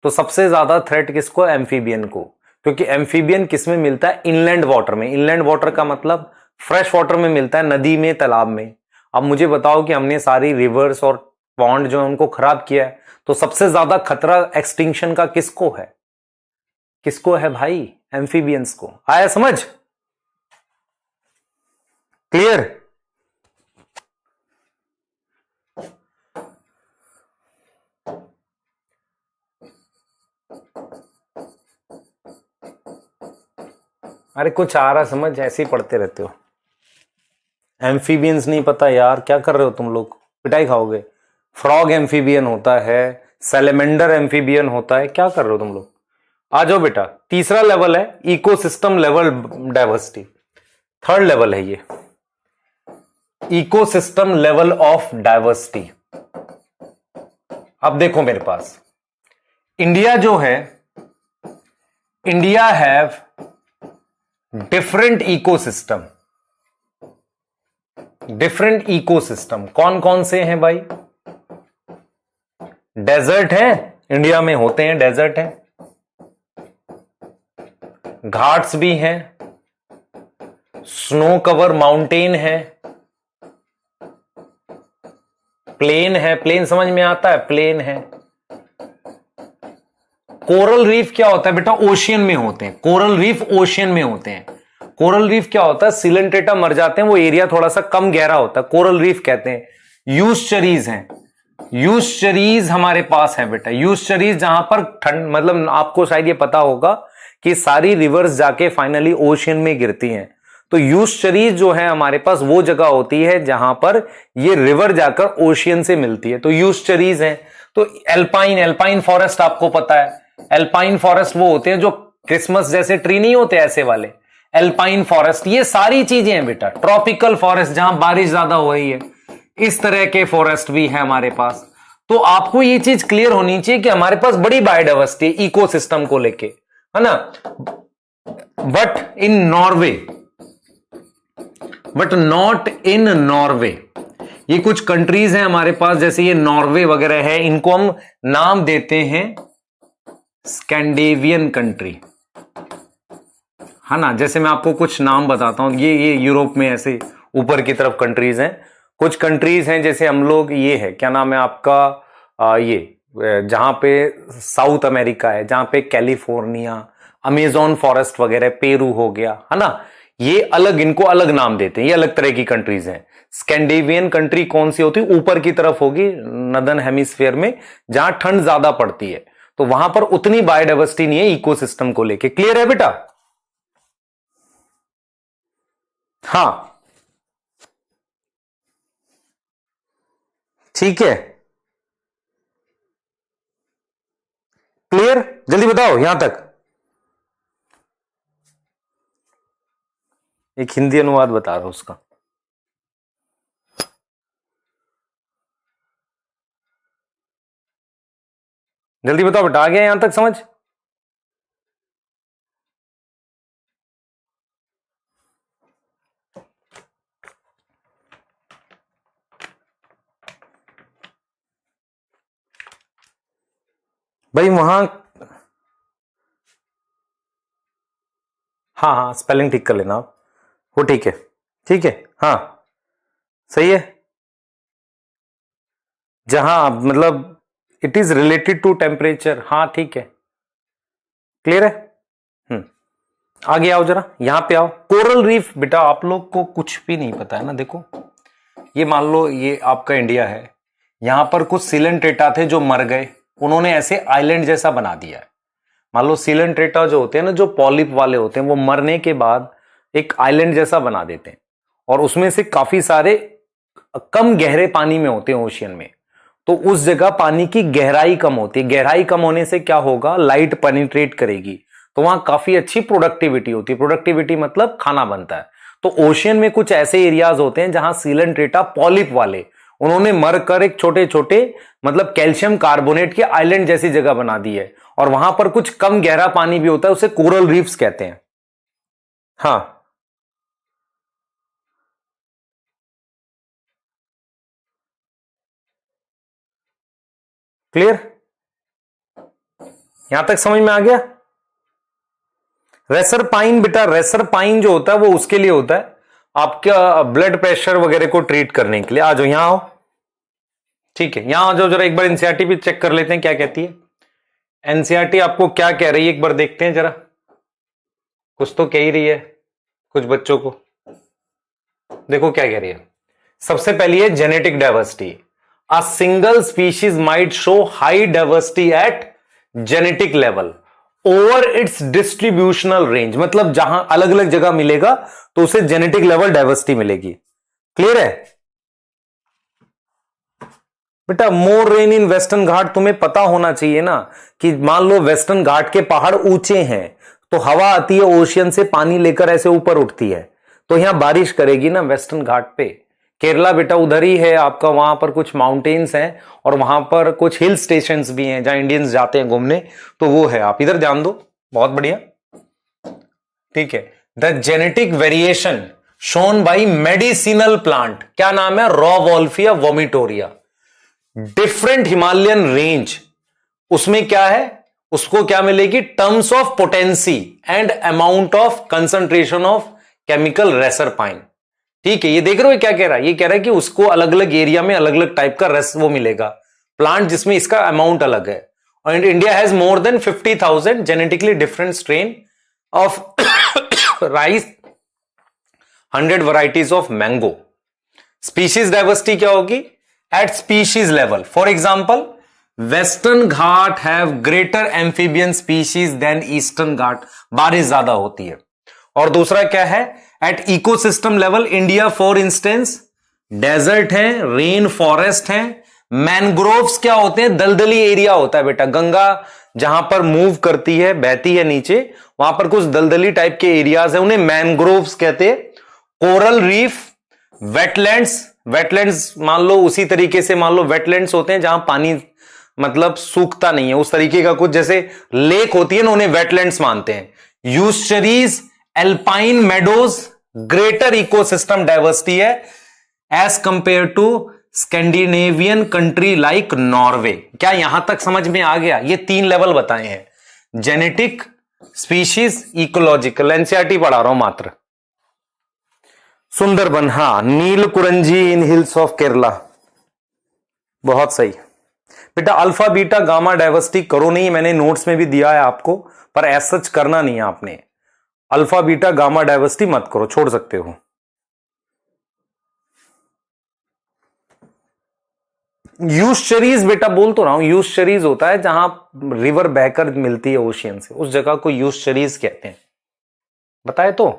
तो सबसे ज्यादा थ्रेट किसको? एम्फीबियन को, क्योंकि एम्फीबियन किसमें मिलता है? इनलैंड वाटर में। इनलैंड वाटर का मतलब फ्रेश वाटर में मिलता है, नदी में, तालाब में। अब मुझे बताओ कि हमने सारी रिवर्स और पॉन्ड जो है उनको खराब किया है, तो सबसे ज्यादा खतरा एक्सटिंक्शन का किसको है? किसको है भाई? एम्फीबियंस को। आया समझ? क्लियर? अरे कुछ आ रहा समझ, ऐसे ही पढ़ते रहते हो। एम्फीबियंस नहीं पता यार, क्या कर रहे हो तुम लोग? पिटाई खाओगे। फ्रॉग एम्फीबियन होता है, सैलेमेंडर एम्फीबियन होता है, क्या कर रहे हो तुम लोग? आ जाओ बेटा। तीसरा लेवल है ecosystem level diversity. Third level है ये, इकोसिस्टम लेवल ऑफ डाइवर्सिटी। अब देखो मेरे पास इंडिया जो है, India have different ecosystem. Different ecosystem कौन कौन से हैं भाई? डेजर्ट है, इंडिया में होते हैं, डेजर्ट है। घाट्स भी हैं, स्नो कवर माउंटेन है, प्लेन है। प्लेन समझ में आता है? प्लेन है। कोरल रीफ क्या होता है बेटा? ओशियन में होते हैं। कोरल रीफ ओशियन में होते हैं। कोरल रीफ क्या होता है? सिलेंट्रेटा मर जाते हैं, वो एरिया थोड़ा सा कम गहरा होता है, कोरल रीफ कहते हैं। यूस्चरीज हैं, यूस्चरीज हमारे पास है बेटा। यूस्चरीज जहां पर ठंड, मतलब आपको शायद ये पता होगा कि सारी रिवर्स जाके फाइनली ओशियन में गिरती हैं। तो यूस्चरीज जो है हमारे पास वो जगह होती है जहां पर ये रिवर जाकर ओशियन से मिलती है, तो यूस्चरीज है। तो एल्पाइन फॉरेस्ट आपको पता है, एल्पाइन फॉरेस्ट वो होते हैं जो क्रिसमस जैसे ट्री नहीं होते ऐसे वाले, एल्पाइन फॉरेस्ट। ये सारी चीजें हैं बेटा। ट्रॉपिकल फॉरेस्ट जहां बारिश ज्यादा हो रही है, इस तरह के फॉरेस्ट भी है हमारे पास। तो आपको ये चीज क्लियर होनी चाहिए कि हमारे पास बड़ी बायोडाइवर्सिटी इकोसिस्टम को लेके, है ना। But in Norway, but not in Norway. ये कुछ कंट्रीज हैं हमारे पास, जैसे ये नॉर्वे वगैरह है, इनको हम नाम देते हैं स्कैंडिनेवियन कंट्री, है ना। जैसे मैं आपको कुछ नाम बताता हूं, ये यूरोप में ऐसे ऊपर की तरफ कंट्रीज हैं। कुछ कंट्रीज हैं जैसे हम लोग, ये है क्या नाम है आपका, ये जहां पे साउथ अमेरिका है, जहां पे कैलिफोर्निया, अमेजोन फॉरेस्ट वगैरह, पेरू हो गया, है ना। ये अलग, इनको अलग नाम देते हैं, ये अलग तरह की कंट्रीज हैं। स्कैंडिनेवियन कंट्री कौन सी होती है? ऊपर की तरफ होगी, नदर्न हेमिस्फीयर में, जहां ठंड ज्यादा पड़ती है, तो वहां पर उतनी बायोडाइवर्सिटी नहीं है इकोसिस्टम को लेके। क्लियर है बेटा? हां, ठीक है, क्लियर? जल्दी बताओ यहां तक। एक हिंदी अनुवाद बता रहा हूं उसका। जल्दी बताओ बेटा, आ गया यहां तक समझ? भाई वहां, हाँ हाँ, स्पेलिंग ठीक कर लेना आप, वो ठीक है। ठीक है, हाँ सही है। जहां मतलब it is related to temperature, हाँ ठीक है, क्लियर है। हम्म, आगे आओ जरा, यहां पे आओ। कोरल रीफ बेटा आप लोग को कुछ भी नहीं पता है ना। देखो ये मान लो ये आपका इंडिया है, यहां पर कुछ सिलेंट्रेटा थे जो मर गए, उन्होंने ऐसे आइलैंड जैसा बना दिया है। मान लो सिलेंट्रेटा जो होते हैं ना, जो पॉलिप वाले होते हैं, वो मरने के बाद एक आइलैंड जैसा बना देते हैं, और उसमें से काफी सारे कम गहरे पानी में होते हैं, ओशियन में। तो उस जगह पानी की गहराई कम होती है, गहराई कम होने से क्या होगा? लाइट पेनिट्रेट करेगी, तो वहां काफी अच्छी प्रोडक्टिविटी होती है। प्रोडक्टिविटी मतलब खाना बनता है। तो ओशियन में कुछ ऐसे एरियाज होते हैं जहां सीलेंट्रेटा पॉलिप वाले, उन्होंने मरकर एक छोटे छोटे मतलब कैल्शियम कार्बोनेट के आइलैंड जैसी जगह बना दी है, और वहां पर कुछ कम गहरा पानी भी होता है, उसे कोरल रीफ्स कहते हैं। हाँ, क्लियर? यहां तक समझ में आ गया? रेसर पाइन बेटा, रेसर पाइन जो होता है वो उसके लिए होता है आपका ब्लड प्रेशर वगैरह को ट्रीट करने के लिए। आ जाओ, यहां आओ। ठीक है, यहां आ जाओ, जरा एक बार एनसीईआरटी भी चेक कर लेते हैं क्या कहती है। एनसीईआरटी आपको क्या कह रही है एक बार देखते हैं जरा। कुछ तो कह ही रही है कुछ बच्चों को। देखो क्या कह रही है। सबसे पहली है genetic diversity. A single species might show high diversity at genetic level over it's distributional range, मतलब जहां अलग अलग जगह मिलेगा तो उसे जेनेटिक लेवल डाइवर्सिटी मिलेगी। क्लियर है बेटा? मोर रेन इन वेस्टर्न घाट, तुम्हें पता होना चाहिए ना कि मान लो वेस्टर्न घाट के पहाड़ ऊंचे हैं तो हवा आती है ओशियन से, पानी लेकर ऐसे ऊपर उठती है, तो यहां बारिश करेगी ना वेस्टर्न घाट पे। केरला बेटा उधर ही है आपका, वहां पर कुछ माउंटेन्स हैं और वहां पर कुछ हिल स्टेशंस भी हैं जहां इंडियंस जाते हैं घूमने, तो वो है, आप इधर ध्यान दो। बहुत बढ़िया, ठीक है। The genetic variation shown by medicinal plant, क्या नाम है? Raw Wolffia vomitoria. Different Himalayan range, उसमें क्या है, उसको क्या मिलेगी? Terms of potency and amount of concentration of chemical reserpine. ठीक है, ये देख रहे हो क्या कह रहा है? ये कह रहा है कि उसको अलग अलग एरिया में अलग अलग टाइप का रेस वो मिलेगा प्लांट जिसमें इसका अमाउंट अलग है। और India has more than 50,000 genetically different strain of rice, 100 varieties of mango. Species diversity क्या होगी? At species level, for example western Ghat have greater amphibian species than eastern Ghat, बारिश ज्यादा होती है। और दूसरा क्या है? At ecosystem level, India for instance desert है, रेन फॉरेस्ट है, मैनग्रोव्स क्या होते हैं? दलदली एरिया होता है बेटा, गंगा जहां पर मूव करती है, बहती है नीचे, वहां पर कुछ दलदली टाइप के एरियाज है, उन्हें मैनग्रोव्स कहते हैं। कोरल रीफ, वेटलैंड्स, वेटलैंड्स मान लो उसी तरीके से, मान लो वेटलैंड्स होते हैं जहां पानी मतलब सूखता नहीं है, उस तरीके का कुछ, जैसे लेक होती है ना, उन्हें वेटलैंड्स मानते हैं। Estuaries, alpine meadows, greater ecosystem diversity है as compare to Scandinavian country like Norway. क्या यहां तक समझ में आ गया? ये 3 लेवल बताए हैं, जेनेटिक, स्पीशीज, इकोलॉजिकल। एनसीईआरटी पढ़ा रहा हूं मात्र। सुंदरबन, हाँ, नीलकुरंजी इन हिल्स ऑफ केरला, बहुत सही बेटा। अल्फा बीटा गामा डाइवर्सिटी करो नहीं, मैंने नोट्स में भी दिया है आपको, पर एज सच करना नहीं है आपने। अल्फा बीटा गामा डाइवर्सिटी मत करो, छोड़ सकते हो। यूस्चरीज बेटा बोल तो रहा हूं, यूस्चरीज होता है जहां रिवर बहकर मिलती है ओशियन से, उस जगह को यूस्चरीज कहते हैं। बताए तो।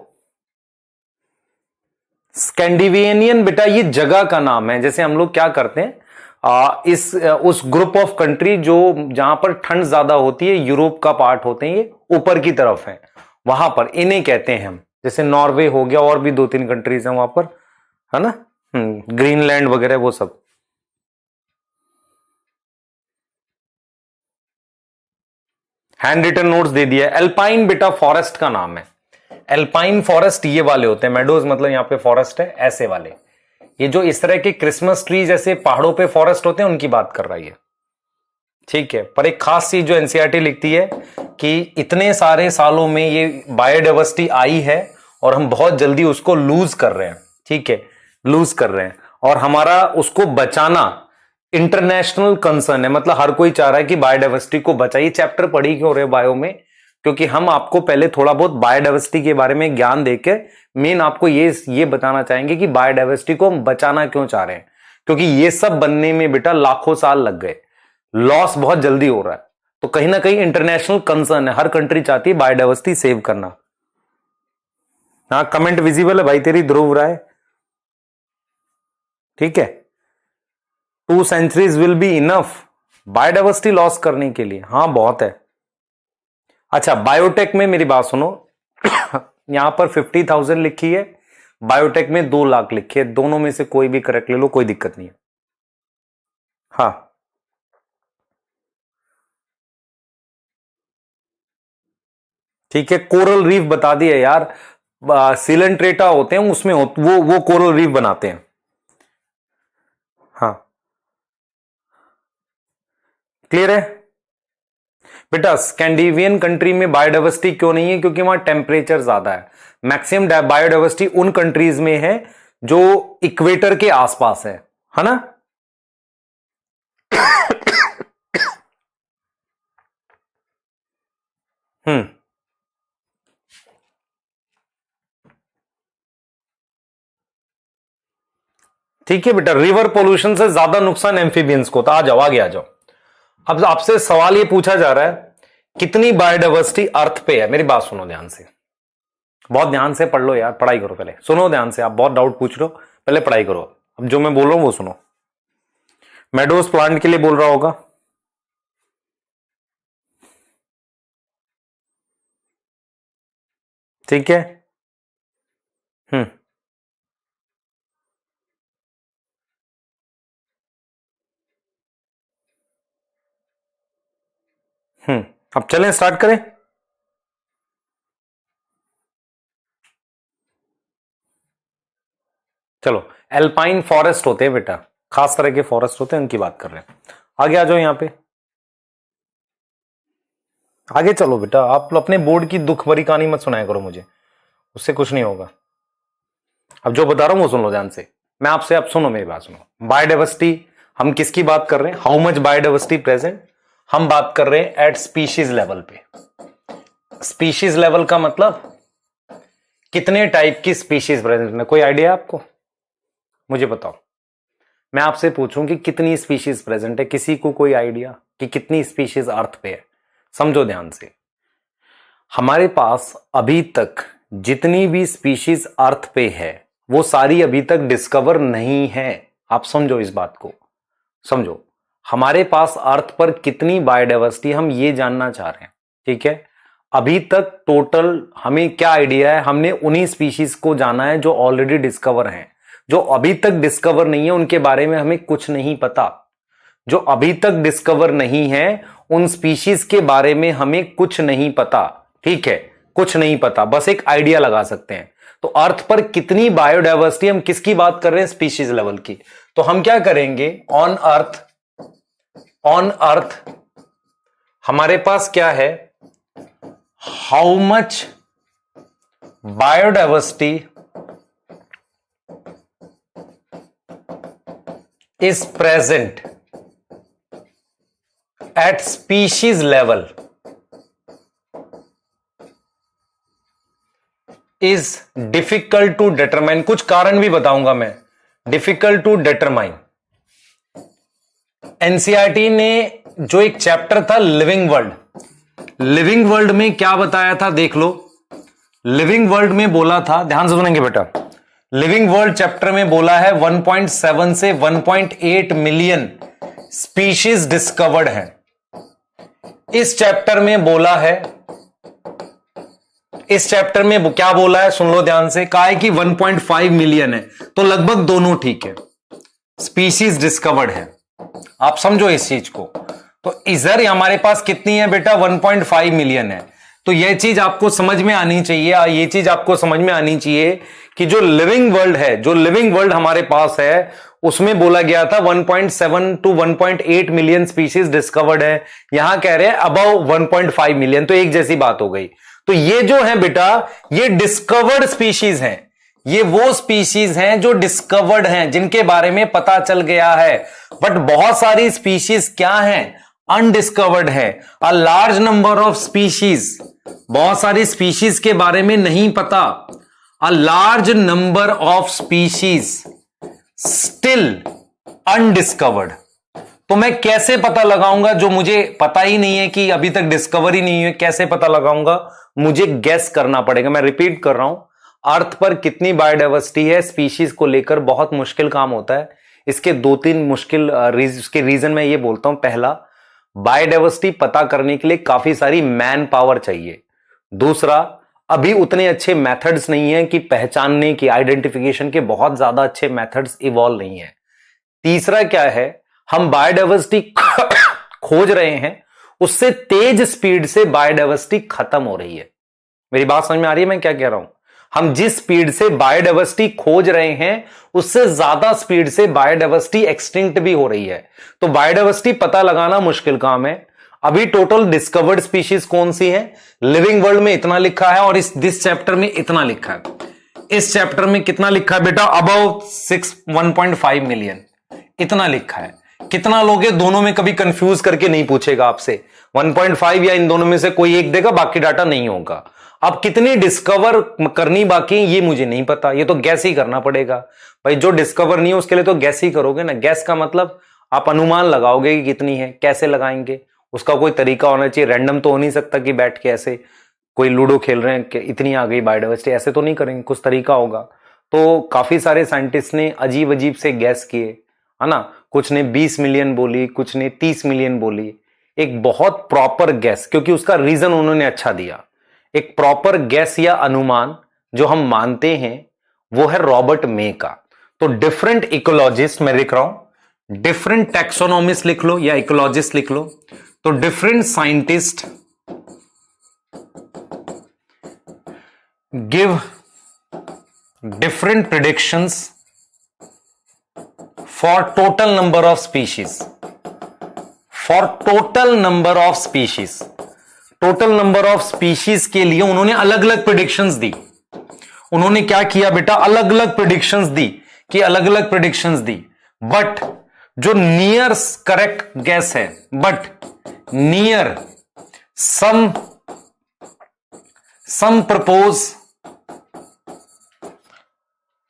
स्कैंडिनेवियन बेटा ये जगह का नाम है, जैसे हम लोग क्या करते हैं उस ग्रुप ऑफ कंट्री जो जहां पर ठंड ज्यादा होती है, यूरोप का पार्ट होते हैं, ये ऊपर की तरफ है, वहां पर इन्हें कहते हैं हम। जैसे नॉर्वे हो गया, और भी 2-3 कंट्रीज हैं वहां पर, है ना, ग्रीनलैंड वगैरह वो सब। हैंड रिटन नोट्स दे दिया। एल्पाइन बेटा फॉरेस्ट का नाम है। एल्पाइन फॉरेस्ट ये वाले होते हैं, मेडोज मतलब यहां पे फॉरेस्ट है ऐसे वाले, ये जो इस तरह के क्रिसमस ट्री जैसे पहाड़ों पे फॉरेस्ट होते हैं उनकी बात कर रहा है। ठीक है, पर एक खास चीज जो एनसीईआरटी लिखती है कि इतने सारे सालों में ये बायोडाइवर्सिटी आई है और हम बहुत जल्दी उसको लूज कर रहे हैं। ठीक है, लूज कर रहे हैं, और हमारा उसको बचाना इंटरनेशनल कंसर्न है, मतलब हर कोई चाह रहा है कि बायोडाइवर्सिटी को बचाइए। चैप्टर पढ़ी क्यों रहे बायो में? क्योंकि हम आपको पहले थोड़ा बहुत बायोडाइवर्सिटी के बारे में ज्ञान देके मेन आपको ये बताना चाहेंगे कि बायोडाइवर्सिटी को हम बचाना क्यों चाह रहे हैं, क्योंकि ये सब बनने में बेटा लाखों साल लग गए, लॉस बहुत जल्दी हो रहा है, तो कहीं ना कहीं इंटरनेशनल कंसर्न है, हर कंट्री चाहती है बायोडाइवर्सिटी सेव करना। हाँ, कमेंट विजिबल है भाई तेरी, ध्रुव राय। ठीक है, 2 centuries will be enough biodiversity loss करने के लिए। हाँ बहुत है। अच्छा, बायोटेक में मेरी बात सुनो यहां पर 50,000 लिखी है, बायोटेक में 2 लाख लिखी है, दोनों में से कोई भी करेक्ट ले लो, कोई दिक्कत नहीं है। हाँ, ठीक है, कोरल रीफ बता दिया यार, सिलेंट्रेटा होते हैं उसमें वो कोरल रीफ बनाते हैं। हाँ, क्लियर है बेटा। स्कैंडिनेवियन कंट्री में बायोडाइवर्सिटी क्यों नहीं है? क्योंकि वहां टेम्परेचर ज्यादा है। मैक्सिमम बायोडाइवर्सिटी उन कंट्रीज में है जो इक्वेटर के आसपास है ना। हम्म, ठीक है बेटा, रिवर पोल्यूशन से ज्यादा नुकसान एम्फीबियंस को था। आ जाओ, आगे आ जाओ। अब आपसे सवाल ये पूछा जा रहा है कितनी बायोडाइवर्सिटी अर्थ पे है। मेरी बात सुनो ध्यान से, बहुत ध्यान से पढ़ लो यार, पढ़ाई करो पहले, सुनो ध्यान से। आप बहुत डाउट पूछ रहे हो, पहले पढ़ाई करो। अब जो मैं बोल रहा हूं वो सुनो। मेडोज प्लांट के लिए बोल रहा होगा, ठीक है। हम्म, अब चलें, स्टार्ट करें। चलो, एल्पाइन फॉरेस्ट होते हैं बेटा, खास तरह के फॉरेस्ट होते हैं, उनकी बात कर रहे हैं। आगे आ जाओ यहां पे, आगे चलो बेटा। आप अपने बोर्ड की दुख भरी कहानी मत सुनाया करो मुझे, उससे कुछ नहीं होगा। अब जो बता रहा हूं वो सुन लो ध्यान से। मैं आपसे, अब सुनो मेरी बात सुनो। बायोडाइवर्सिटी हम किसकी बात कर रहे हैं? How much biodiversity present? हम बात कर रहे हैं एट स्पीशीज लेवल पे। स्पीशीज लेवल का मतलब कितने टाइप की स्पीशीज प्रेजेंट है? कोई आइडिया आपको? मुझे बताओ। मैं आपसे पूछूं कि कितनी स्पीशीज प्रेजेंट है, किसी को कोई आइडिया कि कितनी स्पीशीज अर्थ पे है? समझो ध्यान से, हमारे पास अभी तक जितनी भी स्पीशीज अर्थ पे है वो सारी अभी तक डिस्कवर नहीं है। आप समझो इस बात को, समझो। हमारे पास अर्थ पर कितनी बायोडाइवर्सिटी, हम ये जानना चाह रहे हैं, ठीक है। अभी तक टोटल हमें क्या आइडिया है? हमने उन्हीं स्पीशीज को जाना है जो ऑलरेडी डिस्कवर हैं। जो अभी तक डिस्कवर नहीं है उनके बारे में हमें कुछ नहीं पता। जो अभी तक डिस्कवर नहीं है उन स्पीशीज के बारे में हमें कुछ नहीं पता, ठीक है, कुछ नहीं पता, बस एक आइडिया लगा सकते हैं। तो अर्थ पर कितनी बायोडाइवर्सिटी, हम किसकी बात कर रहे हैं? स्पीशीज लेवल की। तो हम क्या करेंगे? ऑन अर्थ हमारे पास क्या है? How much biodiversity is present at species level is difficult to determine. कुछ कारण भी बताऊंगा मैं, डिफिकल्ट टू डिटरमाइन। एनसीईआरटी ने जो एक चैप्टर था लिविंग वर्ल्ड, लिविंग वर्ल्ड में क्या बताया था देख लो। लिविंग वर्ल्ड में बोला था, ध्यान से सुनेंगे बेटा, लिविंग वर्ल्ड चैप्टर में बोला है 1.7 से 1.8 मिलियन स्पीशीज डिस्कवर्ड है। इस चैप्टर में बोला है, इस चैप्टर में क्या बोला है सुन लो ध्यान से। कहा है कि 1.5 मिलियन है, तो लगभग दोनों ठीक है, स्पीशीज डिस्कवर्ड है। आप समझो इस चीज को। तो इधर हमारे पास कितनी है बेटा? 1.5 मिलियन है। तो यह चीज आपको समझ में आनी चाहिए, ये चीज आपको समझ में आनी चाहिए कि जो लिविंग वर्ल्ड है, जो लिविंग वर्ल्ड हमारे पास है, उसमें बोला गया था 1.7 टू 1.8 मिलियन स्पीशीज डिस्कवर्ड है। यहां कह रहे हैं अबव 1.5 मिलियन, तो एक जैसी बात हो गई। तो ये जो है बेटा, ये डिस्कवर्ड स्पीशीज हैं। ये वो स्पीशीज हैं जो डिस्कवर्ड हैं, जिनके बारे में पता चल गया है। बट बहुत सारी स्पीशीज क्या हैं? अनडिस्कवर्ड है। अ लार्ज नंबर ऑफ स्पीशीज, बहुत सारी स्पीशीज के बारे में नहीं पता। अ large number of species still undiscovered. तो मैं कैसे पता लगाऊंगा जो मुझे पता ही नहीं है, कि अभी तक डिस्कवर ही नहीं है, कैसे पता लगाऊंगा? मुझे गेस करना पड़ेगा। मैं रिपीट कर रहा हूं, अर्थ पर कितनी बायोडाइवर्सिटी है स्पीशीज को लेकर बहुत मुश्किल काम होता है। इसके 2-3 मुश्किल इसके रीजन मैं ये बोलता हूं। पहला, बायोडायवर्सिटी पता करने के लिए काफी सारी मैन पावर चाहिए। दूसरा, अभी उतने अच्छे मेथड्स नहीं है कि पहचानने की, आइडेंटिफिकेशन के बहुत ज्यादा अच्छे मेथड्स इवॉल्व नहीं है। तीसरा क्या है, हम बायोडायवर्सिटी खोज रहे हैं, उससे तेज स्पीड से बायोडायवर्सिटी खत्म हो रही है। मेरी बात समझ में आ रही है मैं क्या कह रहा हूं? हम जिस स्पीड से बायोडायवर्सिटी खोज रहे हैं, उससे ज्यादा स्पीड से बायोडायवर्सिटी एक्सटिंक्ट भी हो रही है। तो बायोडायवर्सिटी पता लगाना मुश्किल काम है। अभी टोटल डिस्कवर्ड स्पीशीज कौन सी है? लिविंग वर्ल्ड में इतना लिखा है और इस दिस चैप्टर में इतना लिखा है। इस चैप्टर में कितना लिखा है बेटा? अबाउट 1.5 मिलियन इतना लिखा है। कितना लोग हैं दोनों में कभी कंफ्यूज करके नहीं पूछेगा आपसे। 1.5 या इन दोनों में से कोई एक देगा, बाकी डाटा नहीं होगा। अब कितनी डिस्कवर करनी बाकी ये मुझे नहीं पता, ये तो गैस ही करना पड़ेगा भाई। जो डिस्कवर नहीं है उसके लिए तो गैस ही करोगे ना। गैस का मतलब आप अनुमान लगाओगे कि कितनी है। कैसे लगाएंगे? उसका कोई तरीका होना चाहिए। रैंडम तो हो नहीं सकता कि बैठ के ऐसे कोई लूडो खेल रहे हैं कि इतनी आ गई बायोडायवर्सिटी, ऐसे तो नहीं करेंगे, कुछ तरीका होगा। तो काफी सारे साइंटिस्ट ने अजीब अजीब से गैस किए, है ना। कुछ ने 20 मिलियन बोली, कुछ ने 30 मिलियन बोली। एक बहुत प्रॉपर गैस, क्योंकि उसका रीजन उन्होंने अच्छा दिया, एक प्रॉपर गैस या अनुमान जो हम मानते हैं वो है रॉबर्ट मे का। तो डिफरेंट इकोलॉजिस्ट, मैं लिख रहा हूं डिफरेंट टैक्सोनॉमिस्ट लिख लो या इकोलॉजिस्ट लिख लो। तो different scientist give different predictions for total number of species. For total number of species, total number of species के लिए उन्होंने अलग अलग प्रिडिक्शंस दी। उन्होंने क्या किया बेटा? अलग अलग प्रिडिक्शंस दी कि अलग अलग प्रिडिक्शंस दी। बट जो नियर करेक्ट गैस है, but near some propose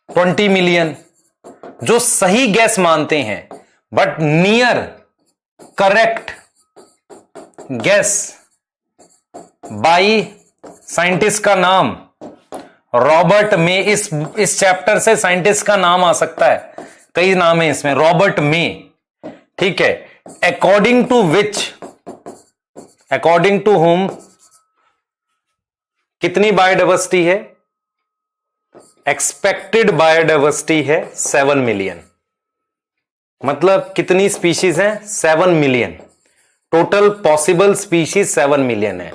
20 million, जो सही गैस मानते हैं, but near correct guess by scientist का नाम रॉबर्ट मे। इस चैप्टर से साइंटिस्ट का नाम आ सकता है, कई नाम है इसमें, रॉबर्ट मे, ठीक है। According to which, according to whom कितनी बायोडायवर्सिटी है? एक्सपेक्टेड बायोडायवर्सिटी है 7 मिलियन। मतलब कितनी स्पीशीज है? 7 million. Total possible species 7 million है।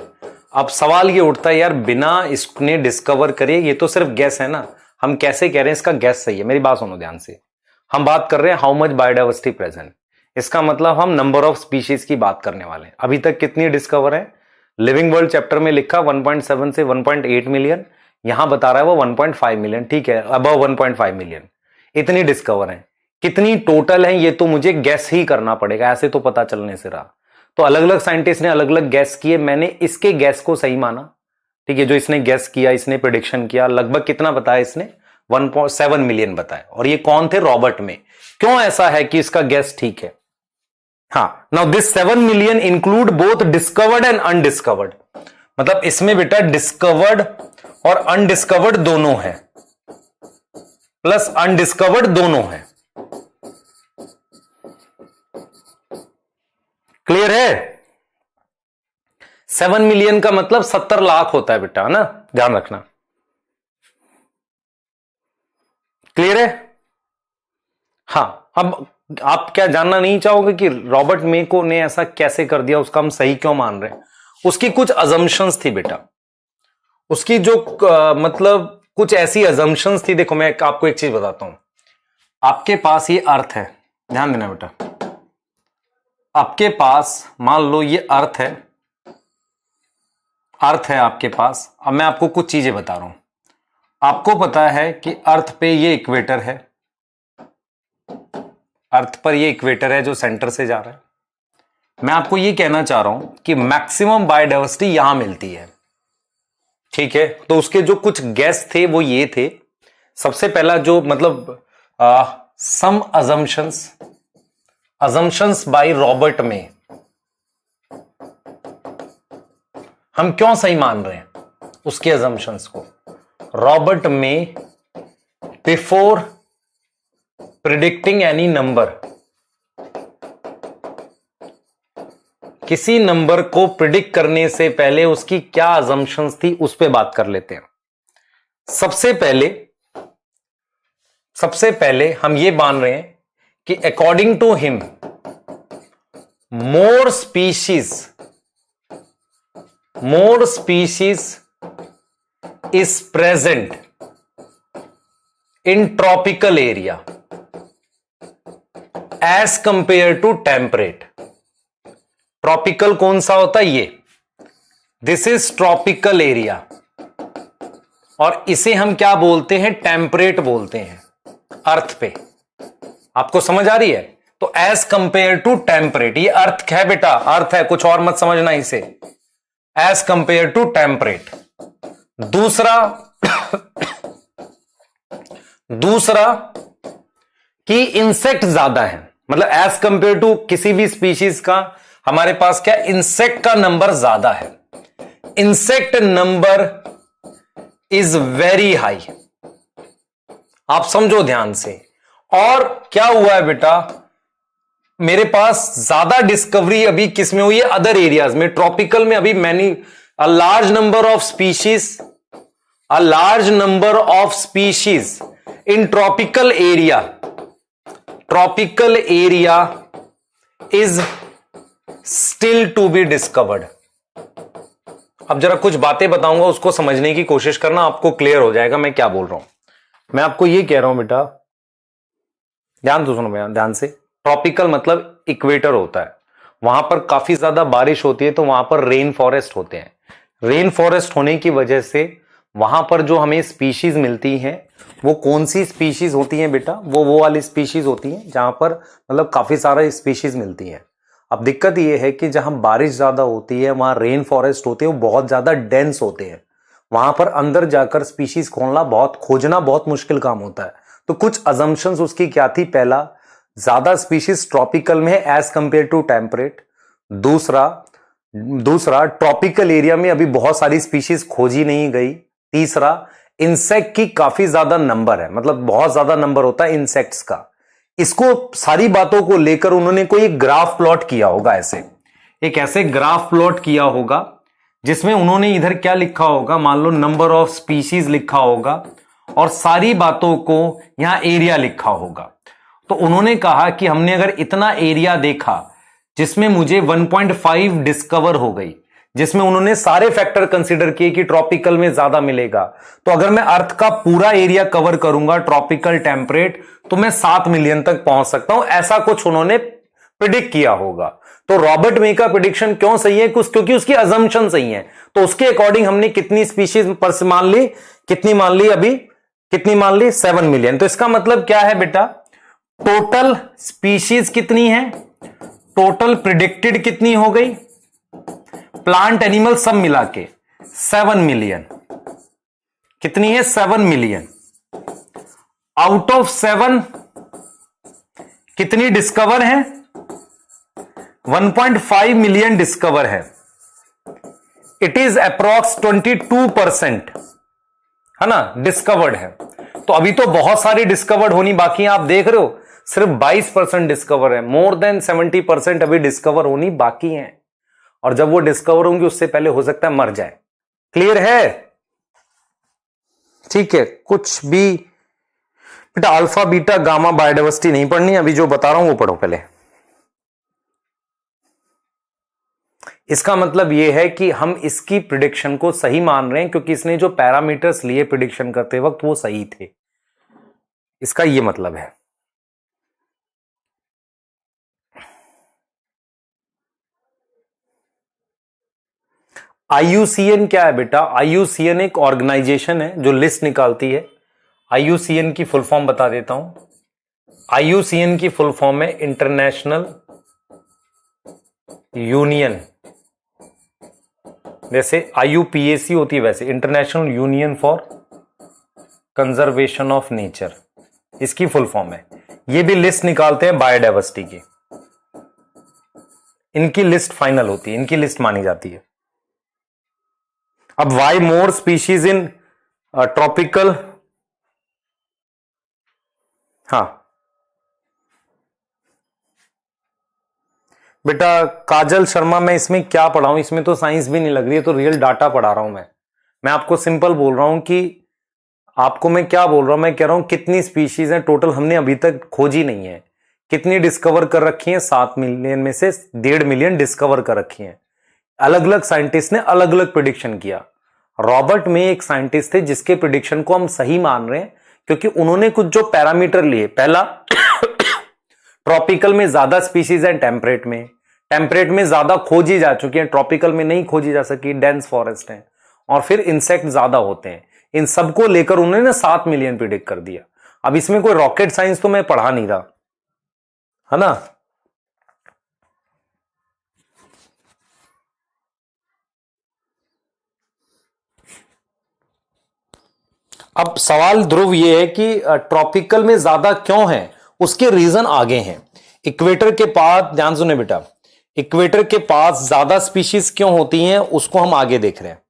अब सवाल ये उठता है यार, बिना इसने डिस्कवर करे, ये तो सिर्फ गैस है ना, हम कैसे कह रहे हैं इसका गैस सही है? मेरी बात सुनो ध्यान से। हम बात कर रहे हैं हाउ मच बायोडायवर्सिटी प्रेजेंट, इसका मतलब हम नंबर ऑफ स्पीशीज की बात करने वाले हैं। अभी तक कितनी डिस्कवर है? लिविंग वर्ल्ड चैप्टर में लिखा 1.7 से 1.8 मिलियन, यहां बता रहा है वो 1.5 मिलियन, ठीक है, अबव 1.5 मिलियन। इतनी डिस्कवर है। कितनी टोटल है ये तो मुझे गैस ही करना पड़ेगा, ऐसे तो पता चलने से रहा। तो अलग अलग साइंटिस्ट ने अलग अलग गैस किए, मैंने इसके गैस को सही माना, ठीक है। जो इसने गैस किया, इसने प्रेडिक्शन किया, लगभग कितना बताया इसने? 1.7 मिलियन बताया। और ये कौन थे? रॉबर्ट में। क्यों ऐसा है कि इसका गैस ठीक है? हाँ, now this 7 million include both discovered and undiscovered. मतलब इसमें बेटा डिस्कवर्ड और अनडिस्कवर्ड दोनों है, प्लस अनडिस्कवर्ड दोनों है। क्लियर है? 7 मिलियन का मतलब 70 लाख होता है बेटा, है ना, ध्यान रखना। क्लियर है? हाँ, अब आप क्या जानना नहीं चाहोगे कि रॉबर्ट मे को ने ऐसा कैसे कर दिया, उसका हम सही क्यों मान रहे हैं? उसकी कुछ अजम्पशंस थी बेटा, उसकी जो मतलब कुछ ऐसी अजम्पशंस थी। देखो मैं आपको एक चीज बताता हूं, आपके पास ये अर्थ है, ध्यान देना बेटा, आपके पास मान लो ये अर्थ है, अर्थ है आपके पास। अब मैं आपको कुछ चीजें बता रहा हूं। आपको पता है कि अर्थ पे ये इक्वेटर है, अर्थ पर ये इक्वेटर है जो सेंटर से जा रहा है। मैं आपको ये कहना चाह रहा हूं कि मैक्सिमम बायोडायवर्सिटी यहां मिलती है, ठीक है। तो उसके जो कुछ गैस थे वो ये थे। सबसे पहला जो मतलब सम अजम्पशंस बाय रॉबर्ट में, हम क्यों सही मान रहे हैं उसके अजम्पशंस को? रॉबर्ट में बिफोर प्रिडिक्टिंग एनी नंबर, किसी नंबर को प्रिडिक्ट करने से पहले उसकी क्या अजम्पशंस थी उस पे बात कर लेते हैं। सबसे पहले हम ये मान रहे हैं कि according to him more species is present in tropical area as compare to temperate. Tropical कौन सा होता है? ये दिस इज ट्रॉपिकल एरिया, और इसे हम क्या बोलते हैं? टेम्परेट बोलते हैं अर्थ पे। आपको समझ आ रही है? तो एज कंपेयर टू टेम्परेट, ये अर्थ है बेटा, अर्थ है, कुछ और मत समझना इसे। As compare to temperate. दूसरा कि इंसेक्ट ज्यादा है, मतलब एज कंपेयर टू किसी भी स्पीशीज का हमारे पास क्या, इंसेक्ट का नंबर ज्यादा है। Insect number is very high, आप समझो ध्यान से। और क्या हुआ है बेटा, मेरे पास ज्यादा डिस्कवरी अभी किस में हुई है? अदर एरियाज में। ट्रॉपिकल में अभी a large number of species in tropical area is still to be discovered. अब जरा कुछ बातें बताऊंगा, उसको समझने की कोशिश करना, आपको क्लियर हो जाएगा मैं क्या बोल रहा हूं। मैं आपको ये कह रहा हूं बेटा, ध्यान तो सुनो ध्यान से। ट्रॉपिकल मतलब इक्वेटर होता है, वहां पर काफी ज्यादा बारिश होती है, तो वहां पर रेन फॉरेस्ट होते हैं। रेन फॉरेस्ट होने की वजह से वहां पर जो हमें स्पीशीज मिलती हैं, वो कौन सी स्पीशीज होती हैं बेटा? वो वाली स्पीशीज होती हैं जहां पर मतलब काफी सारा स्पीशीज मिलती हैं। अब दिक्कत ये है कि जहां बारिश ज्यादा होती है, वहां रेन फॉरेस्ट होते हैं, वो बहुत ज्यादा डेंस होते हैं। वहां पर अंदर जाकर स्पीशीज खोजना बहुत मुश्किल काम होता है। तो कुछ अजम्पशंस उसकी क्या थी? पहला, ज्यादा स्पीशीज ट्रॉपिकल में है एज कंपेयर टू टेम्परेट। दूसरा ट्रॉपिकल एरिया में अभी बहुत सारी स्पीशीज खोजी नहीं गई। तीसरा, इंसेक्ट की काफी ज्यादा नंबर है, मतलब बहुत ज्यादा नंबर होता है इंसेक्ट्स का। इसको सारी बातों को लेकर उन्होंने कोई एक ग्राफ प्लॉट किया होगा, ऐसे ग्राफ प्लॉट किया होगा जिसमें उन्होंने इधर क्या लिखा होगा, मान लो नंबर ऑफ स्पीशीज लिखा होगा और सारी बातों को यहां एरिया लिखा होगा। तो उन्होंने कहा कि हमने अगर इतना एरिया देखा जिसमें मुझे 1.5 डिस्कवर हो गई, जिसमें उन्होंने सारे फैक्टर कंसीडर किए कि ट्रॉपिकल में ज्यादा मिलेगा, तो अगर मैं अर्थ का पूरा एरिया कवर करूंगा ट्रॉपिकल टेम्परेट, तो मैं 7 मिलियन तक पहुंच सकता हूं। ऐसा कुछ उन्होंने प्रिडिक्ट किया होगा। तो रॉबर्ट मे का प्रिडिक्शन क्यों सही है? क्योंकि उसकी अजम्पशन सही है। तो उसके अकॉर्डिंग हमने कितनी स्पीशीज पर मान ली? कितनी मान ली? 7 मिलियन। तो इसका मतलब क्या है बेटा? टोटल स्पीशीज कितनी है? टोटल प्रिडिक्टेड कितनी हो गई? प्लांट एनिमल सब मिला के 7 मिलियन। कितनी है? 7 मिलियन। आउट ऑफ 7 कितनी डिस्कवर है? 1.5 मिलियन डिस्कवर है। इट इज अप्रॉक्स 22%, है ना, डिस्कवर्ड है। तो अभी तो बहुत सारी डिस्कवर्ड होनी बाकी है। आप देख रहे हो सिर्फ 22% डिस्कवर है। मोर देन 70% अभी डिस्कवर होनी बाकी है, और जब वो डिस्कवर होंगी उससे पहले हो सकता है मर जाए। क्लियर है? ठीक है। कुछ भी बेटा अल्फा बीटा गामा बायोडाइवर्सिटी नहीं पढ़नी, अभी जो बता रहा हूं वो पढ़ो पहले। इसका मतलब यह है कि हम इसकी प्रिडिक्शन को सही मान रहे हैं क्योंकि इसने जो पैरामीटर्स लिए प्रिडिक्शन करते वक्त वो सही थे। इसका यह मतलब है। IUCN क्या है बेटा? IUCN एक ऑर्गेनाइजेशन है जो लिस्ट निकालती है। IUCN की फुल फॉर्म बता देता हूं। IUCN की फुल फॉर्म है इंटरनेशनल यूनियन, जैसे IUPAC होती है वैसे international union for conservation of nature, इसकी फुल फॉर्म है। ये भी लिस्ट निकालते हैं बायोडाइवर्सिटी की। इनकी लिस्ट फाइनल होती है, इनकी लिस्ट मानी जाती है। अब why more species in tropical, हाँ बेटा काजल शर्मा, मैं इसमें क्या पढ़ाऊं, इसमें तो साइंस भी नहीं लग रही है, तो रियल डाटा पढ़ा रहा हूं मैं आपको सिंपल बोल रहा हूं कि आपको मैं क्या बोल रहा हूं, मैं कह रहा हूं कितनी स्पीशीज हैं टोटल, हमने अभी तक खोजी नहीं है। कितनी डिस्कवर कर रखी हैं, 7 मिलियन में से 1.5 मिलियन डिस्कवर कर रखी हैं। अलग अलग साइंटिस्ट ने अलग अलग प्रिडिक्शन किया। रॉबर्ट में एक साइंटिस्ट थे जिसके प्रिडिक्शन को हम सही मान रहे हैं, क्योंकि उन्होंने कुछ जो पैरामीटर लिए। पहला, ट्रॉपिकल में ज्यादा स्पीशीज है टेम्परेट में ज्यादा खोजी जा चुकी है, ट्रॉपिकल में नहीं खोजी जा सकी, डेंस फॉरेस्ट है। और फिर इंसेक्ट ज्यादा होते हैं। इन सबको लेकर उन्होंने 7 मिलियन प्रिडिक्ट कर दिया। अब इसमें कोई रॉकेट साइंस तो मैं पढ़ा नहीं रहा, है ना। अब सवाल ध्रुव ये है कि ट्रॉपिकल में ज्यादा क्यों है, उसके रीजन आगे हैं। इक्वेटर के पास, ध्यान सुने बेटा, इक्वेटर के पास ज्यादा स्पीशीज क्यों होती हैं उसको हम आगे देख रहे हैं।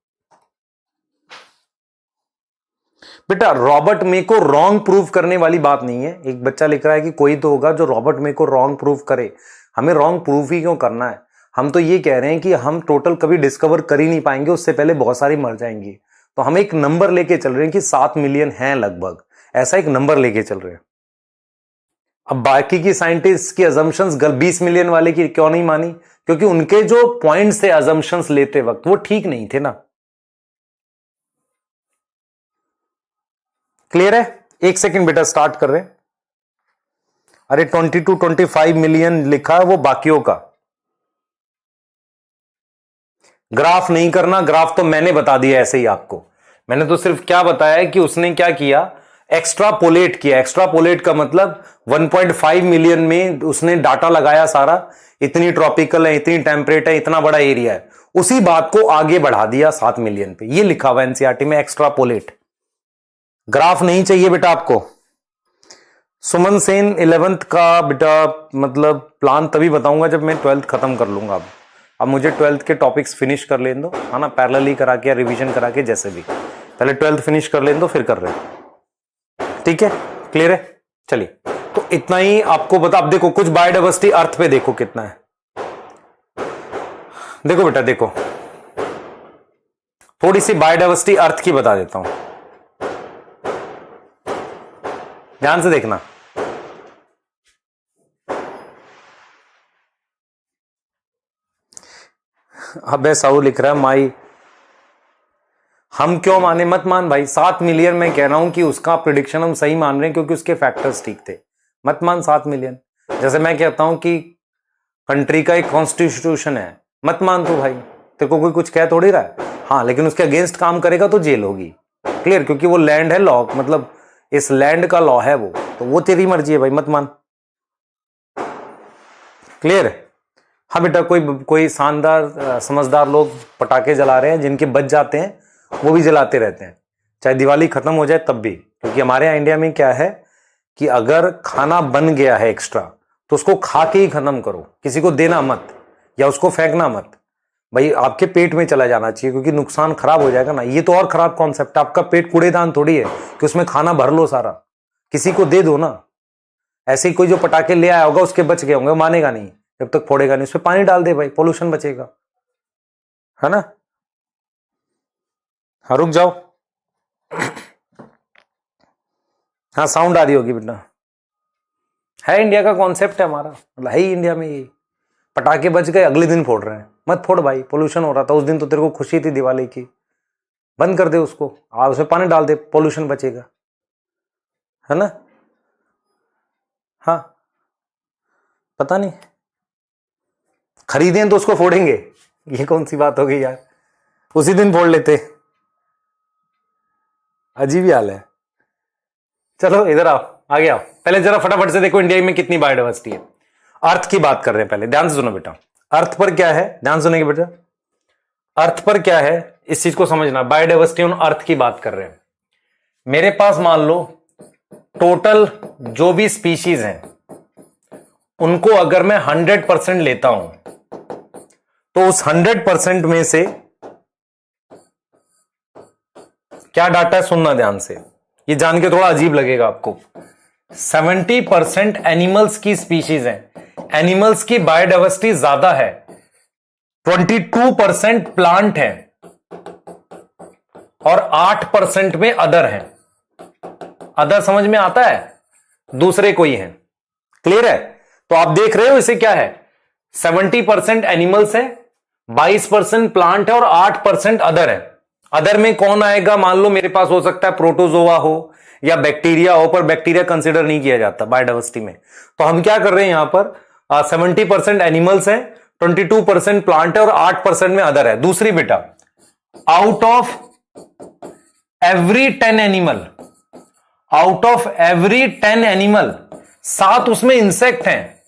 बेटा रॉबर्ट मे को रॉन्ग प्रूव करने वाली बात नहीं है। एक बच्चा लिख रहा है कि कोई तो होगा जो रॉबर्ट मे को रॉन्ग प्रूव करे। हमें रॉन्ग प्रूफ ही क्यों करना है, हम तो ये कह रहे हैं कि हम टोटल कभी डिस्कवर कर ही नहीं पाएंगे, उससे पहले बहुत सारी मर जाएंगी। तो हम एक नंबर लेके चल रहे हैं कि 7 मिलियन हैं लगभग, ऐसा एक नंबर लेके चल रहे हैं। अब बाकी की साइंटिस्ट की अजम्पशंस 20 मिलियन वाले की क्यों नहीं मानी, क्योंकि उनके जो पॉइंट्स थे अजम्पशंस लेते वक्त वो ठीक नहीं थे ना। क्लियर है? एक सेकंड बेटा, स्टार्ट कर रहे हैं। अरे 22-25 मिलियन लिखा है वो बाकियों का। ग्राफ नहीं करना, ग्राफ तो मैंने बता दिया ऐसे ही आपको। मैंने तो सिर्फ क्या बताया कि उसने क्या किया, एक्स्ट्रापोलेट किया। एक्स्ट्रापोलेट का मतलब 1.5 मिलियन में उसने डाटा लगाया सारा, इतनी ट्रॉपिकल है, इतनी टेम्परेट है, इतना बड़ा एरिया है, उसी बात को आगे बढ़ा दिया 7 मिलियन पे। ये लिखा हुआ एनसीईआरटी में, एक्स्ट्रापोलेट। ग्राफ नहीं चाहिए बेटा आपको। सुमन सेन 11th का बेटा मतलब प्लान तभी बताऊंगा जब मैं 12th खत्म कर लूंगा। अब मुझे 12th के टॉपिक्स फिनिश कर लेने दो, है ना, पैरेलली करा के या रिवीजन करा के, जैसे भी। पहले 12th फिनिश कर लेने दो, फिर कर रहे हैं। ठीक है, क्लियर है? चलिए, तो इतना ही आपको बता। अब देखो कुछ बायोडाइवर्सिटी अर्थ पे देखो कितना है। देखो बेटा, देखो थोड़ी सी बायोडाइवर्सिटी अर्थ की बता देता हूं, ध्यान से देखना। अबे साहू लिख रहा है माई, हम क्यों माने, मत मान भाई। 7 मिलियन मैं कह रहा हूं कि उसका प्रिडिक्शन हम सही मान रहे हैं क्योंकि उसके फैक्टर्स ठीक थे। मत मान 7 मिलियन। जैसे मैं कहता हूं कि कंट्री का एक कॉन्स्टिट्यूशन है, मत मान तू भाई, तेरे को कोई कुछ कह थोड़ी रहा है। हाँ, लेकिन उसके अगेंस्ट काम करेगा तो जेल होगी। क्लियर? क्योंकि वो लैंड है, लॉ मतलब इस लैंड का लॉ है वो, तो वो तेरी मर्जी है भाई, मत मान। क्लियर? हाँ बेटा, कोई शानदार समझदार लोग पटाखे जला रहे हैं, जिनके बच जाते हैं वो भी जलाते रहते हैं, चाहे दिवाली खत्म हो जाए तब भी। क्योंकि हमारे यहाँ इंडिया में क्या है कि अगर खाना बन गया है एक्स्ट्रा तो उसको खा के ही खत्म करो, किसी को देना मत या उसको फेंकना मत भाई, आपके पेट में चला जाना चाहिए, क्योंकि नुकसान खराब हो जाएगा ना। ये तो और खराब कॉन्सेप्ट है। आपका पेट कूड़ेदान थोड़ी है कि उसमें खाना भर लो सारा, किसी को दे दो ना। ऐसे ही कोई जो पटाखे ले आया होगा उसके बच गए होंगे, मानेगा नहीं जब तक फोड़ेगा नहीं। उसमें पानी डाल दे भाई, पोल्यूशन बचेगा, है ना। हाँ रुक जाओ, हाँ साउंड आ रही होगी बेटा। है इंडिया का कॉन्सेप्ट है हमारा, मतलब है ही इंडिया में। ये पटाखे बच गए, अगले दिन फोड़ रहे हैं। मत फोड़ भाई, पोल्यूशन हो रहा था उस दिन, तो तेरे को खुशी थी दिवाली की, बंद कर दे उसको, उसमें पानी डाल दे, पोल्यूशन बचेगा, है ना। हाँ पता नहीं, खरीदें तो उसको फोड़ेंगे, ये कौन सी बात हो गई यार, उसी दिन फोड़ लेते। अजीब ही हाल है। चलो इधर आओ, आगे आओ। पहले जरा फटाफट से देखो इंडिया में कितनी बायोडाइवर्सिटी है। अर्थ की बात कर रहे हैं, पहले ध्यान से सुनो बेटा। अर्थ पर क्या है, ध्यान सुनेंगे बेटा। अर्थ पर क्या है, इस चीज को समझना। बायोडाइवर्सिटी ऑन अर्थ की बात कर रहे हैं। मेरे पास मान लो टोटल जो भी स्पीशीज हैं उनको अगर मैं 100% लेता हूं, तो उस 100% में से क्या डाटा है, सुनना ध्यान से, ये जान के थोड़ा अजीब लगेगा आपको। 70% एनिमल्स की स्पीशीज हैं, एनिमल्स की बायोडाइवर्सिटी ज्यादा है, 22% प्लांट है और 8% में अदर है। अदर समझ में आता है, दूसरे कोई है, क्लियर है? तो आप देख रहे हो इसे क्या है, 70% एनिमल्स है, 22% प्लांट है और 8% अदर है। अदर में कौन आएगा? मान लो मेरे पास हो सकता है प्रोटोजोआ हो या बैक्टीरिया हो, पर बैक्टीरिया कंसीडर नहीं किया जाता बायोडाइवर्सिटी में। तो हम क्या कर रहे हैं यहां पर, 70% एनिमल्स है, 22% प्लांट है और 8% में अदर है। दूसरी बेटा, out of every 10 animal, out of every 10 animal 7 उसमें इंसेक्ट हैं,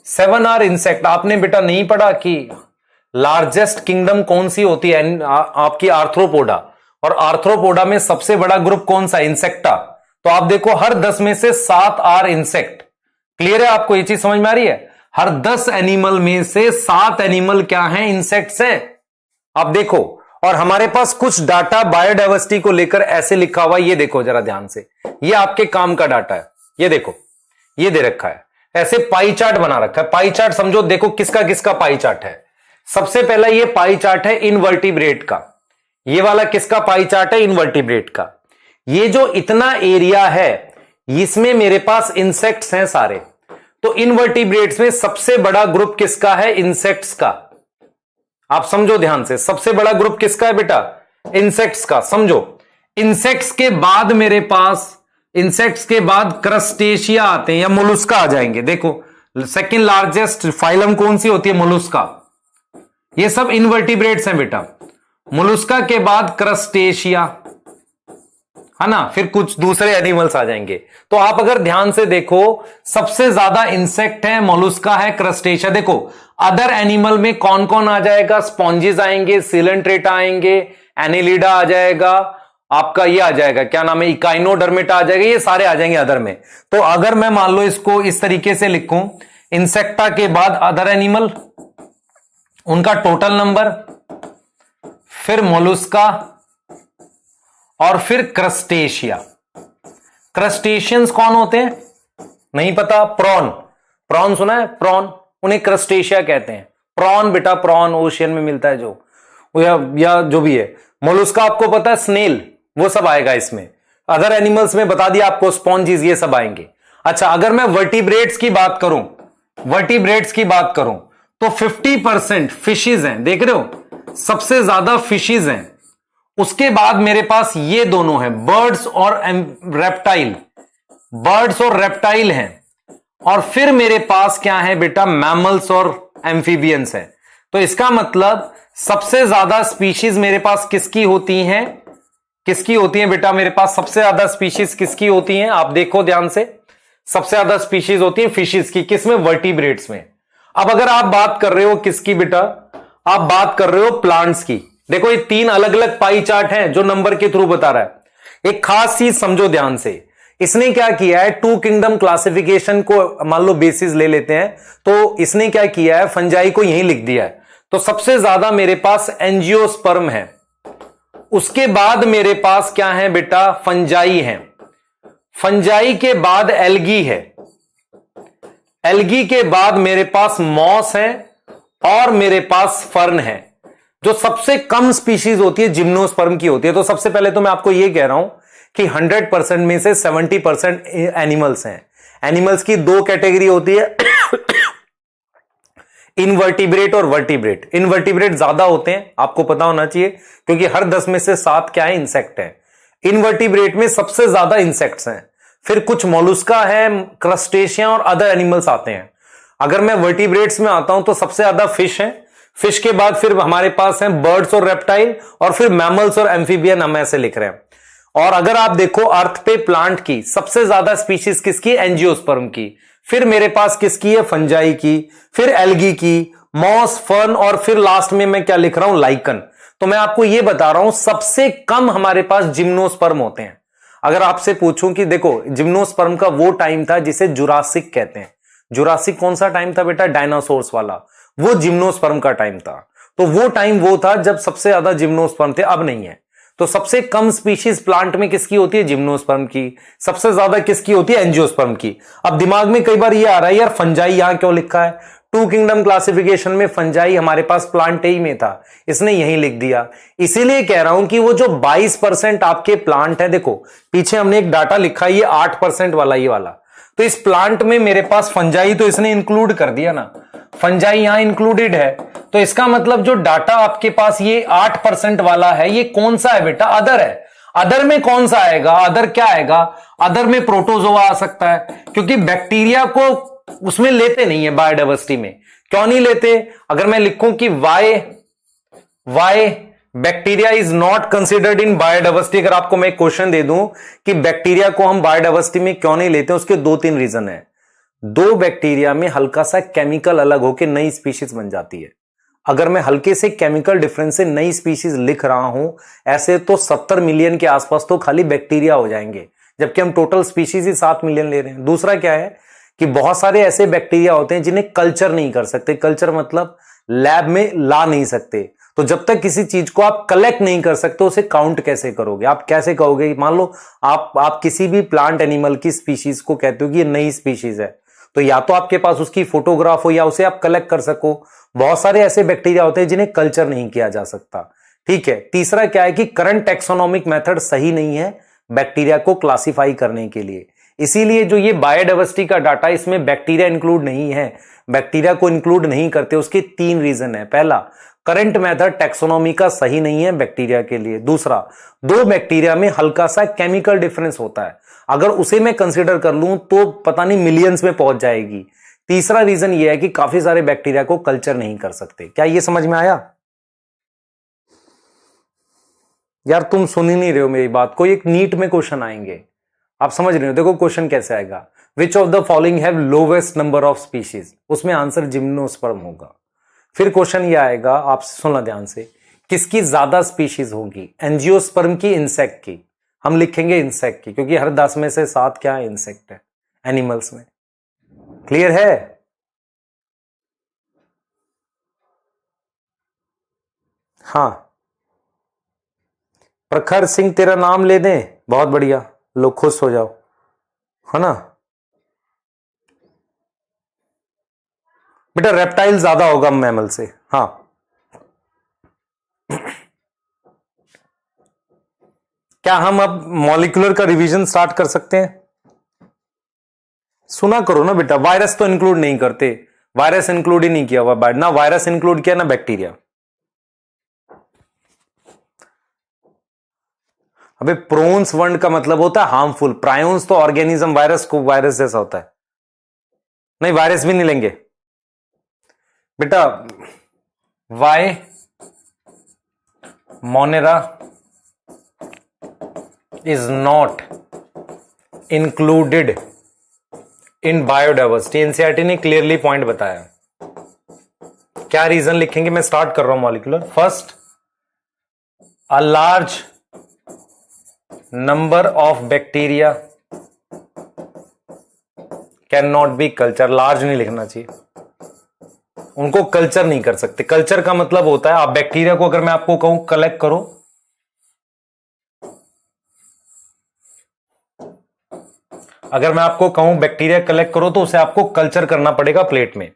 7 आर इंसेक्ट। आपने बेटा नहीं पढ़ा कि लार्जेस्ट किंगडम कौन सी होती है? आपकी आर्थ्रोपोडा, और आर्थ्रोपोडा में सबसे बड़ा ग्रुप कौन सा? इंसेक्टा। तो आप देखो हर 10 में से 7 आर इंसेक्ट। क्लियर है आपको? ये चीज समझ में आ रही है? हर 10 एनिमल में से 7 एनिमल क्या हैं? इंसेक्ट्स हैं। आप देखो, और हमारे पास कुछ डाटा बायोडाइवर्सिटी को लेकर ऐसे लिखा हुआ, ये देखो जरा ध्यान से, ये आपके काम का डाटा है। ये देखो, ये दे रखा है, ऐसे पाई चार्ट बना रखा है। पाई चार्ट समझो, देखो किसका किसका पाई चार्ट है। सबसे पहला ये पाई चार्ट है इनवर्टिब्रेट का। ये वाला किसका पाई चार्ट है? इनवर्टिब्रेट का। ये जो इतना एरिया है, इसमें मेरे पास इंसेक्ट्स हैं सारे। तो इनवर्टिब्रेट्स में सबसे बड़ा ग्रुप किसका है? इंसेक्ट्स का। आप समझो ध्यान से, सबसे बड़ा ग्रुप किसका है बेटा? इंसेक्ट्स का। समझो, इंसेक्ट्स के बाद मेरे पास, इंसेक्ट्स के बाद क्रस्टेशिया आते हैं या मोलुस्का आ जाएंगे। देखो सेकंड लार्जेस्ट फाइलम कौन सी होती है? मोलुस्का। ये सब इनवर्टिब्रेट्स हैं बेटा। मोलुस्का के बाद क्रस्टेशिया, है ना, फिर कुछ दूसरे एनिमल्स आ जाएंगे। तो आप अगर ध्यान से देखो, सबसे ज्यादा इंसेक्ट है, मोलुस्का है, क्रस्टेशिया। देखो अदर एनिमल में कौन कौन आ जाएगा? स्पॉन्जिस आएंगे, सिलेंट्रेटा आएंगे, एनिलिडा आ जाएगा, आपका ये आ जाएगा, क्या नाम है, इकाइनोडर्मेटा आ जाएगा, ये सारे आ जाएंगे अदर में। तो अगर मैं मान लो इसको इस तरीके से लिखूं, इंसेक्टा के बाद अदर एनिमल, उनका टोटल नंबर, फिर मोलुस्का और फिर क्रस्टेशिया। क्रस्टेशियंस कौन होते हैं? नहीं पता? प्रॉन। प्रॉन सुना है? प्रॉन, उन्हें क्रस्टेशिया कहते हैं। प्रॉन बेटा, प्रॉन ओशियन में मिलता है जो, या जो भी है। मोलुस्का आपको पता है, स्नेल, वो सब आएगा इसमें। अदर एनिमल्स में बता दिया आपको, स्पॉन्जिस, ये सब आएंगे। अच्छा, अगर मैं वर्टिब्रेट्स की बात करूं, वर्टिब्रेट्स की बात करूं तो 50% फिशेज हैं। देख रहे हो, सबसे ज्यादा फिशेज हैं। उसके बाद मेरे पास ये दोनों हैं, बर्ड्स और रेप्टाइल, बर्ड्स और रेप्टाइल हैं। और फिर मेरे पास क्या है बेटा? मैमल्स और एम्फीबियंस हैं। तो इसका मतलब सबसे ज्यादा स्पीशीज मेरे पास किसकी होती हैं? किसकी होती हैं बेटा? मेरे पास सबसे ज्यादा स्पीशीज किसकी होती हैं? आप देखो ध्यान से, सबसे ज्यादा स्पीशीज होती है फिशेज की। किसमें? वर्टिब्रेट्स में। अब अगर आप बात कर रहे हो किसकी बेटा? आप बात कर रहे हो प्लांट्स की। देखो ये 3 अलग अलग पाई चार्ट हैं जो नंबर के थ्रू बता रहा है। एक खास चीज समझो ध्यान से, इसने क्या किया है, 2 किंगडम क्लासिफिकेशन को मान लो बेसिस ले लेते हैं, तो इसने क्या किया है, फंजाई को यहीं लिख दिया है। तो सबसे ज्यादा मेरे पास एंजियोस्पर्म है, उसके बाद मेरे पास क्या है बेटा? फंजाई है, फंजाई के बाद एल्गी है, एल्गी के बाद मेरे पास मॉस है और मेरे पास फर्न है। जो सबसे कम स्पीशीज होती है जिम्नोस्पर्म की होती है। तो सबसे पहले तो मैं आपको यह कह रहा हूं कि 100% में से 70% एनिमल्स हैं। एनिमल्स की 2 कैटेगरी होती है, इनवर्टिब्रेट और वर्टिब्रेट। इनवर्टिब्रेट ज्यादा होते हैं, आपको पता होना चाहिए, क्योंकि हर 10 में से 7 क्या है? इंसेक्ट है। इनवर्टिब्रेट में सबसे ज्यादा इंसेक्ट्स हैं, फिर कुछ मोलुस्का है, क्रस्टेशिया और अदर एनिमल्स आते हैं। अगर मैं वर्टिब्रेट्स में आता हूं तो सबसे ज्यादा फिश है, फिश के बाद फिर हमारे पास हैं बर्ड्स और रेप्टाइल, और फिर मैमल्स और एम्फीबियन, हम ऐसे लिख रहे हैं। और अगर आप देखो अर्थ पे प्लांट की सबसे ज्यादा स्पीशीज किसकी? एंजियोस्पर्म की। फिर मेरे पास किसकी है? फंजाई की, फिर एल्गी की, मॉस, फर्न, और फिर लास्ट में मैं क्या लिख रहा हूं? लाइकन। तो मैं आपको यह बता रहा हूं सबसे कम हमारे पास जिम्नोस्पर्म होते हैं। अगर आपसे पूछूं कि देखो जिम्नोस्पर्म का वो टाइम था जिसे जुरासिक कहते हैं। जुरासिक कौन सा टाइम था बेटा? डायनासोर्स वाला, वो जिम्नोस्पर्म का टाइम था। तो वो टाइम वो था जब सबसे ज्यादा जिम्नोस्पर्म थे, अब नहीं है। तो सबसे कम स्पीशीज प्लांट में किसकी होती है? जिम्नोस्पर्म की। सबसे ज्यादा किसकी होती है? एंजियोस्पर्म की। अब दिमाग में कई बार ये आ रहा है यार फंजाई यहां क्यों लिखा है? टू किंगडम क्लासिफिकेशन में फंजाई हमारे पास प्लांट ही में था, इसने यहीं लिख दिया। इसीलिए कह रहा हूं कि वो जो 22% आपके प्लांट है, देखो पीछे हमने एक डाटा लिखा है, ये 8% वाला, ये वाला, तो इस प्लांट में मेरे पास फंजाई तो इसने इंक्लूड कर दिया ना, फंजाई यहां इंक्लूडेड है। तो इसका मतलब जो डाटा आपके पास ये 8% वाला है, ये कौन सा है बेटा? अदर है। अदर में कौन सा आएगा? अदर क्या आएगा? अदर में प्रोटोजोआ आ सकता है, क्योंकि बैक्टीरिया को उसमें लेते नहीं है बायोडाइवर्सिटी में। क्यों नहीं लेते? अगर मैं लिखूं कि why bacteria is not considered in biodiversity, अगर आपको मैं क्वेश्चन दे दूं कि बैक्टीरिया को हम बायोडाइवर्सिटी में क्यों नहीं लेते, उसके 2-3 रीजन है। 2 बैक्टीरिया में हल्का सा केमिकल अलग होकर नई स्पीशीज बन जाती है। अगर मैं हल्के से केमिकल डिफरेंस से नई स्पीशीज लिख रहा हूं, ऐसे तो 70 मिलियन के आसपास तो खाली बैक्टीरिया हो जाएंगे, जबकि हम टोटल स्पीशीज ही 7 मिलियन ले रहे हैं। दूसरा क्या है कि बहुत सारे ऐसे बैक्टीरिया होते हैं जिन्हें कल्चर नहीं कर सकते। कल्चर मतलब लैब में ला नहीं सकते। तो जब तक किसी चीज को आप कलेक्ट नहीं कर सकते, उसे काउंट कैसे करोगे? आप कैसे कहोगे? मान लो आप किसी भी प्लांट एनिमल की स्पीशीज को कहते हो कि ये नई स्पीशीज है, तो या तो आपके पास उसकी फोटोग्राफ हो या उसे आप कलेक्ट कर सको। बहुत सारे ऐसे बैक्टीरिया होते हैं जिन्हें कल्चर नहीं किया जा सकता। ठीक है। तीसरा क्या है कि करंट टेक्सोनोमिक मेथड सही नहीं है बैक्टीरिया को क्लासिफाई करने के लिए। इसीलिए जो ये बायोडाइवर्सिटी का डाटा, इसमें बैक्टीरिया इंक्लूड नहीं है, बैक्टीरिया को इंक्लूड नहीं करते। उसके 3 रीजन है। पहला, करंट मेथड टैक्सोनॉमी का सही नहीं है बैक्टीरिया के लिए। दूसरा, 2 बैक्टीरिया में हल्का सा केमिकल डिफरेंस होता है, अगर उसे मैं कंसीडर कर लूं तो पता नहीं मिलियंस में पहुंच जाएगी। तीसरा रीजन यह है कि काफी सारे बैक्टीरिया को कल्चर नहीं कर सकते। क्या ये समझ में आया? यार तुम सुन ही नहीं रहे हो मेरी बात को। एक नीट में क्वेश्चन आएंगे, आप समझ रहे हो? देखो क्वेश्चन कैसे आएगा, which of the following have lowest number of species, उसमें आंसर जिम्नोस्पर्म होगा। फिर क्वेश्चन ये आएगा, आप सुनना ध्यान से, किसकी ज्यादा स्पीशीज होगी? एंजियोस्पर्म की, इंसेक्ट की? हम लिखेंगे इंसेक्ट की, क्योंकि हर 10 में से 7 क्या है? इंसेक्ट है एनिमल्स में। क्लियर है? हाँ, प्रखर सिंह तेरा नाम ले दें, बहुत बढ़िया, लो खुश हो जाओ, है ना बेटा? रेप्टाइल ज्यादा होगा मैमल से। हाँ, क्या हम अब मॉलिक्यूलर का रिवीजन स्टार्ट कर सकते हैं? सुना करो ना बेटा, वायरस तो इंक्लूड नहीं करते, वायरस इंक्लूड ही नहीं किया हुआ, ना वायरस इंक्लूड किया ना बैक्टीरिया। अबे प्रोन्स वर्ड का मतलब होता है हार्मफुल, प्रायोन्स तो ऑर्गेनिज्म, वायरस को वायरस जैसा होता है। नहीं, वायरस भी नहीं लेंगे बेटा। Why Monera is not included in biodiversity. NCERT ने क्लियरली पॉइंट बताया। क्या रीजन लिखेंगे? मैं स्टार्ट कर रहा हूं molecular. First, a large number of bacteria can not be culture. Large नहीं लिखना चाहिए, उनको कल्चर नहीं कर सकते। कल्चर का मतलब होता है, आप बैक्टीरिया को अगर मैं आपको कहूं कलेक्ट करो, अगर मैं आपको कहूं बैक्टीरिया कलेक्ट करो तो उसे आपको कल्चर करना पड़ेगा प्लेट में।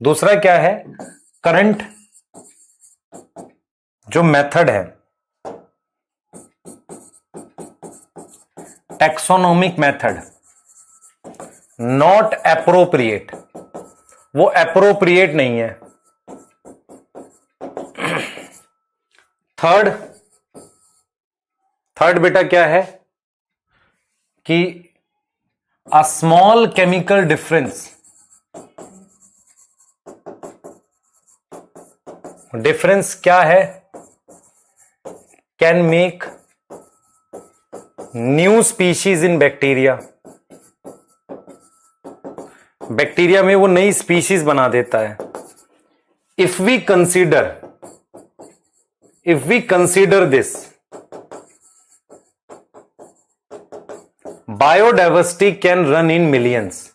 दूसरा क्या है, करंट जो मेथड है टैक्सोनोमिक मेथड, नॉट एप्रोप्रिएट, वो एप्रोप्रिएट नहीं है। थर्ड बेटा क्या है कि अ स्मॉल केमिकल डिफरेंस क्या है, can make new species in bacteria. Bacteria में वो नई स्पीशीज बना देता है। If we consider this, biodiversity can run in millions,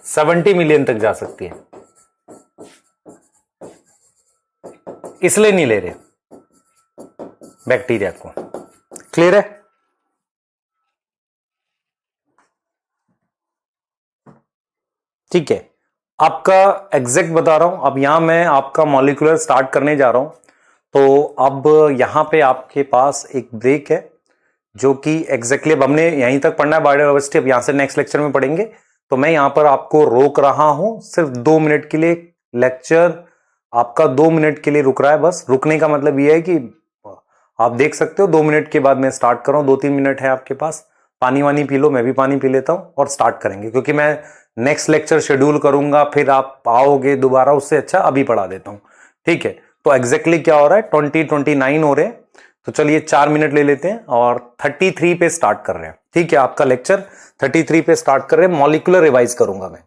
70 million तक जा सकती है, इसलिए नहीं ले रहे बैक्टीरिया को। क्लियर है? ठीक है, आपका एग्जैक्ट बता रहा हूं। अब यहां मैं आपका मॉलिक्यूलर स्टार्ट करने जा रहा हूं, तो अब यहां पे आपके पास एक ब्रेक है जो कि एग्जैक्टली अब हमने यहीं तक पढ़ना है बायोडायवर्सिटी, अब यहां से नेक्स्ट लेक्चर में पढ़ेंगे। तो मैं यहां पर आपको रोक रहा हूं सिर्फ 2 मिनट के लिए। लेक्चर आपका 2 मिनट के लिए रुक रहा है। बस रुकने का मतलब यह है कि आप देख सकते हो 2 मिनट के बाद मैं स्टार्ट कर रहा हूं। 2-3 मिनट है आपके पास, पानी वानी पी लो, मैं भी पानी पी लेता हूं और स्टार्ट करेंगे, क्योंकि मैं नेक्स्ट लेक्चर शेड्यूल करूंगा, फिर आप आओगे दोबारा, उससे अच्छा अभी पढ़ा देता हूं। ठीक है, तो एग्जैक्टली क्या हो रहा है, 20-29 हो रहे हैं। तो चलिए 4 मिनट ले लेते हैं और 33 पे स्टार्ट कर रहे हैं। ठीक है, आपका लेक्चर 33 पे स्टार्ट कर रहे हैं। मॉलिक्यूलर रिवाइज करूंगा मैं।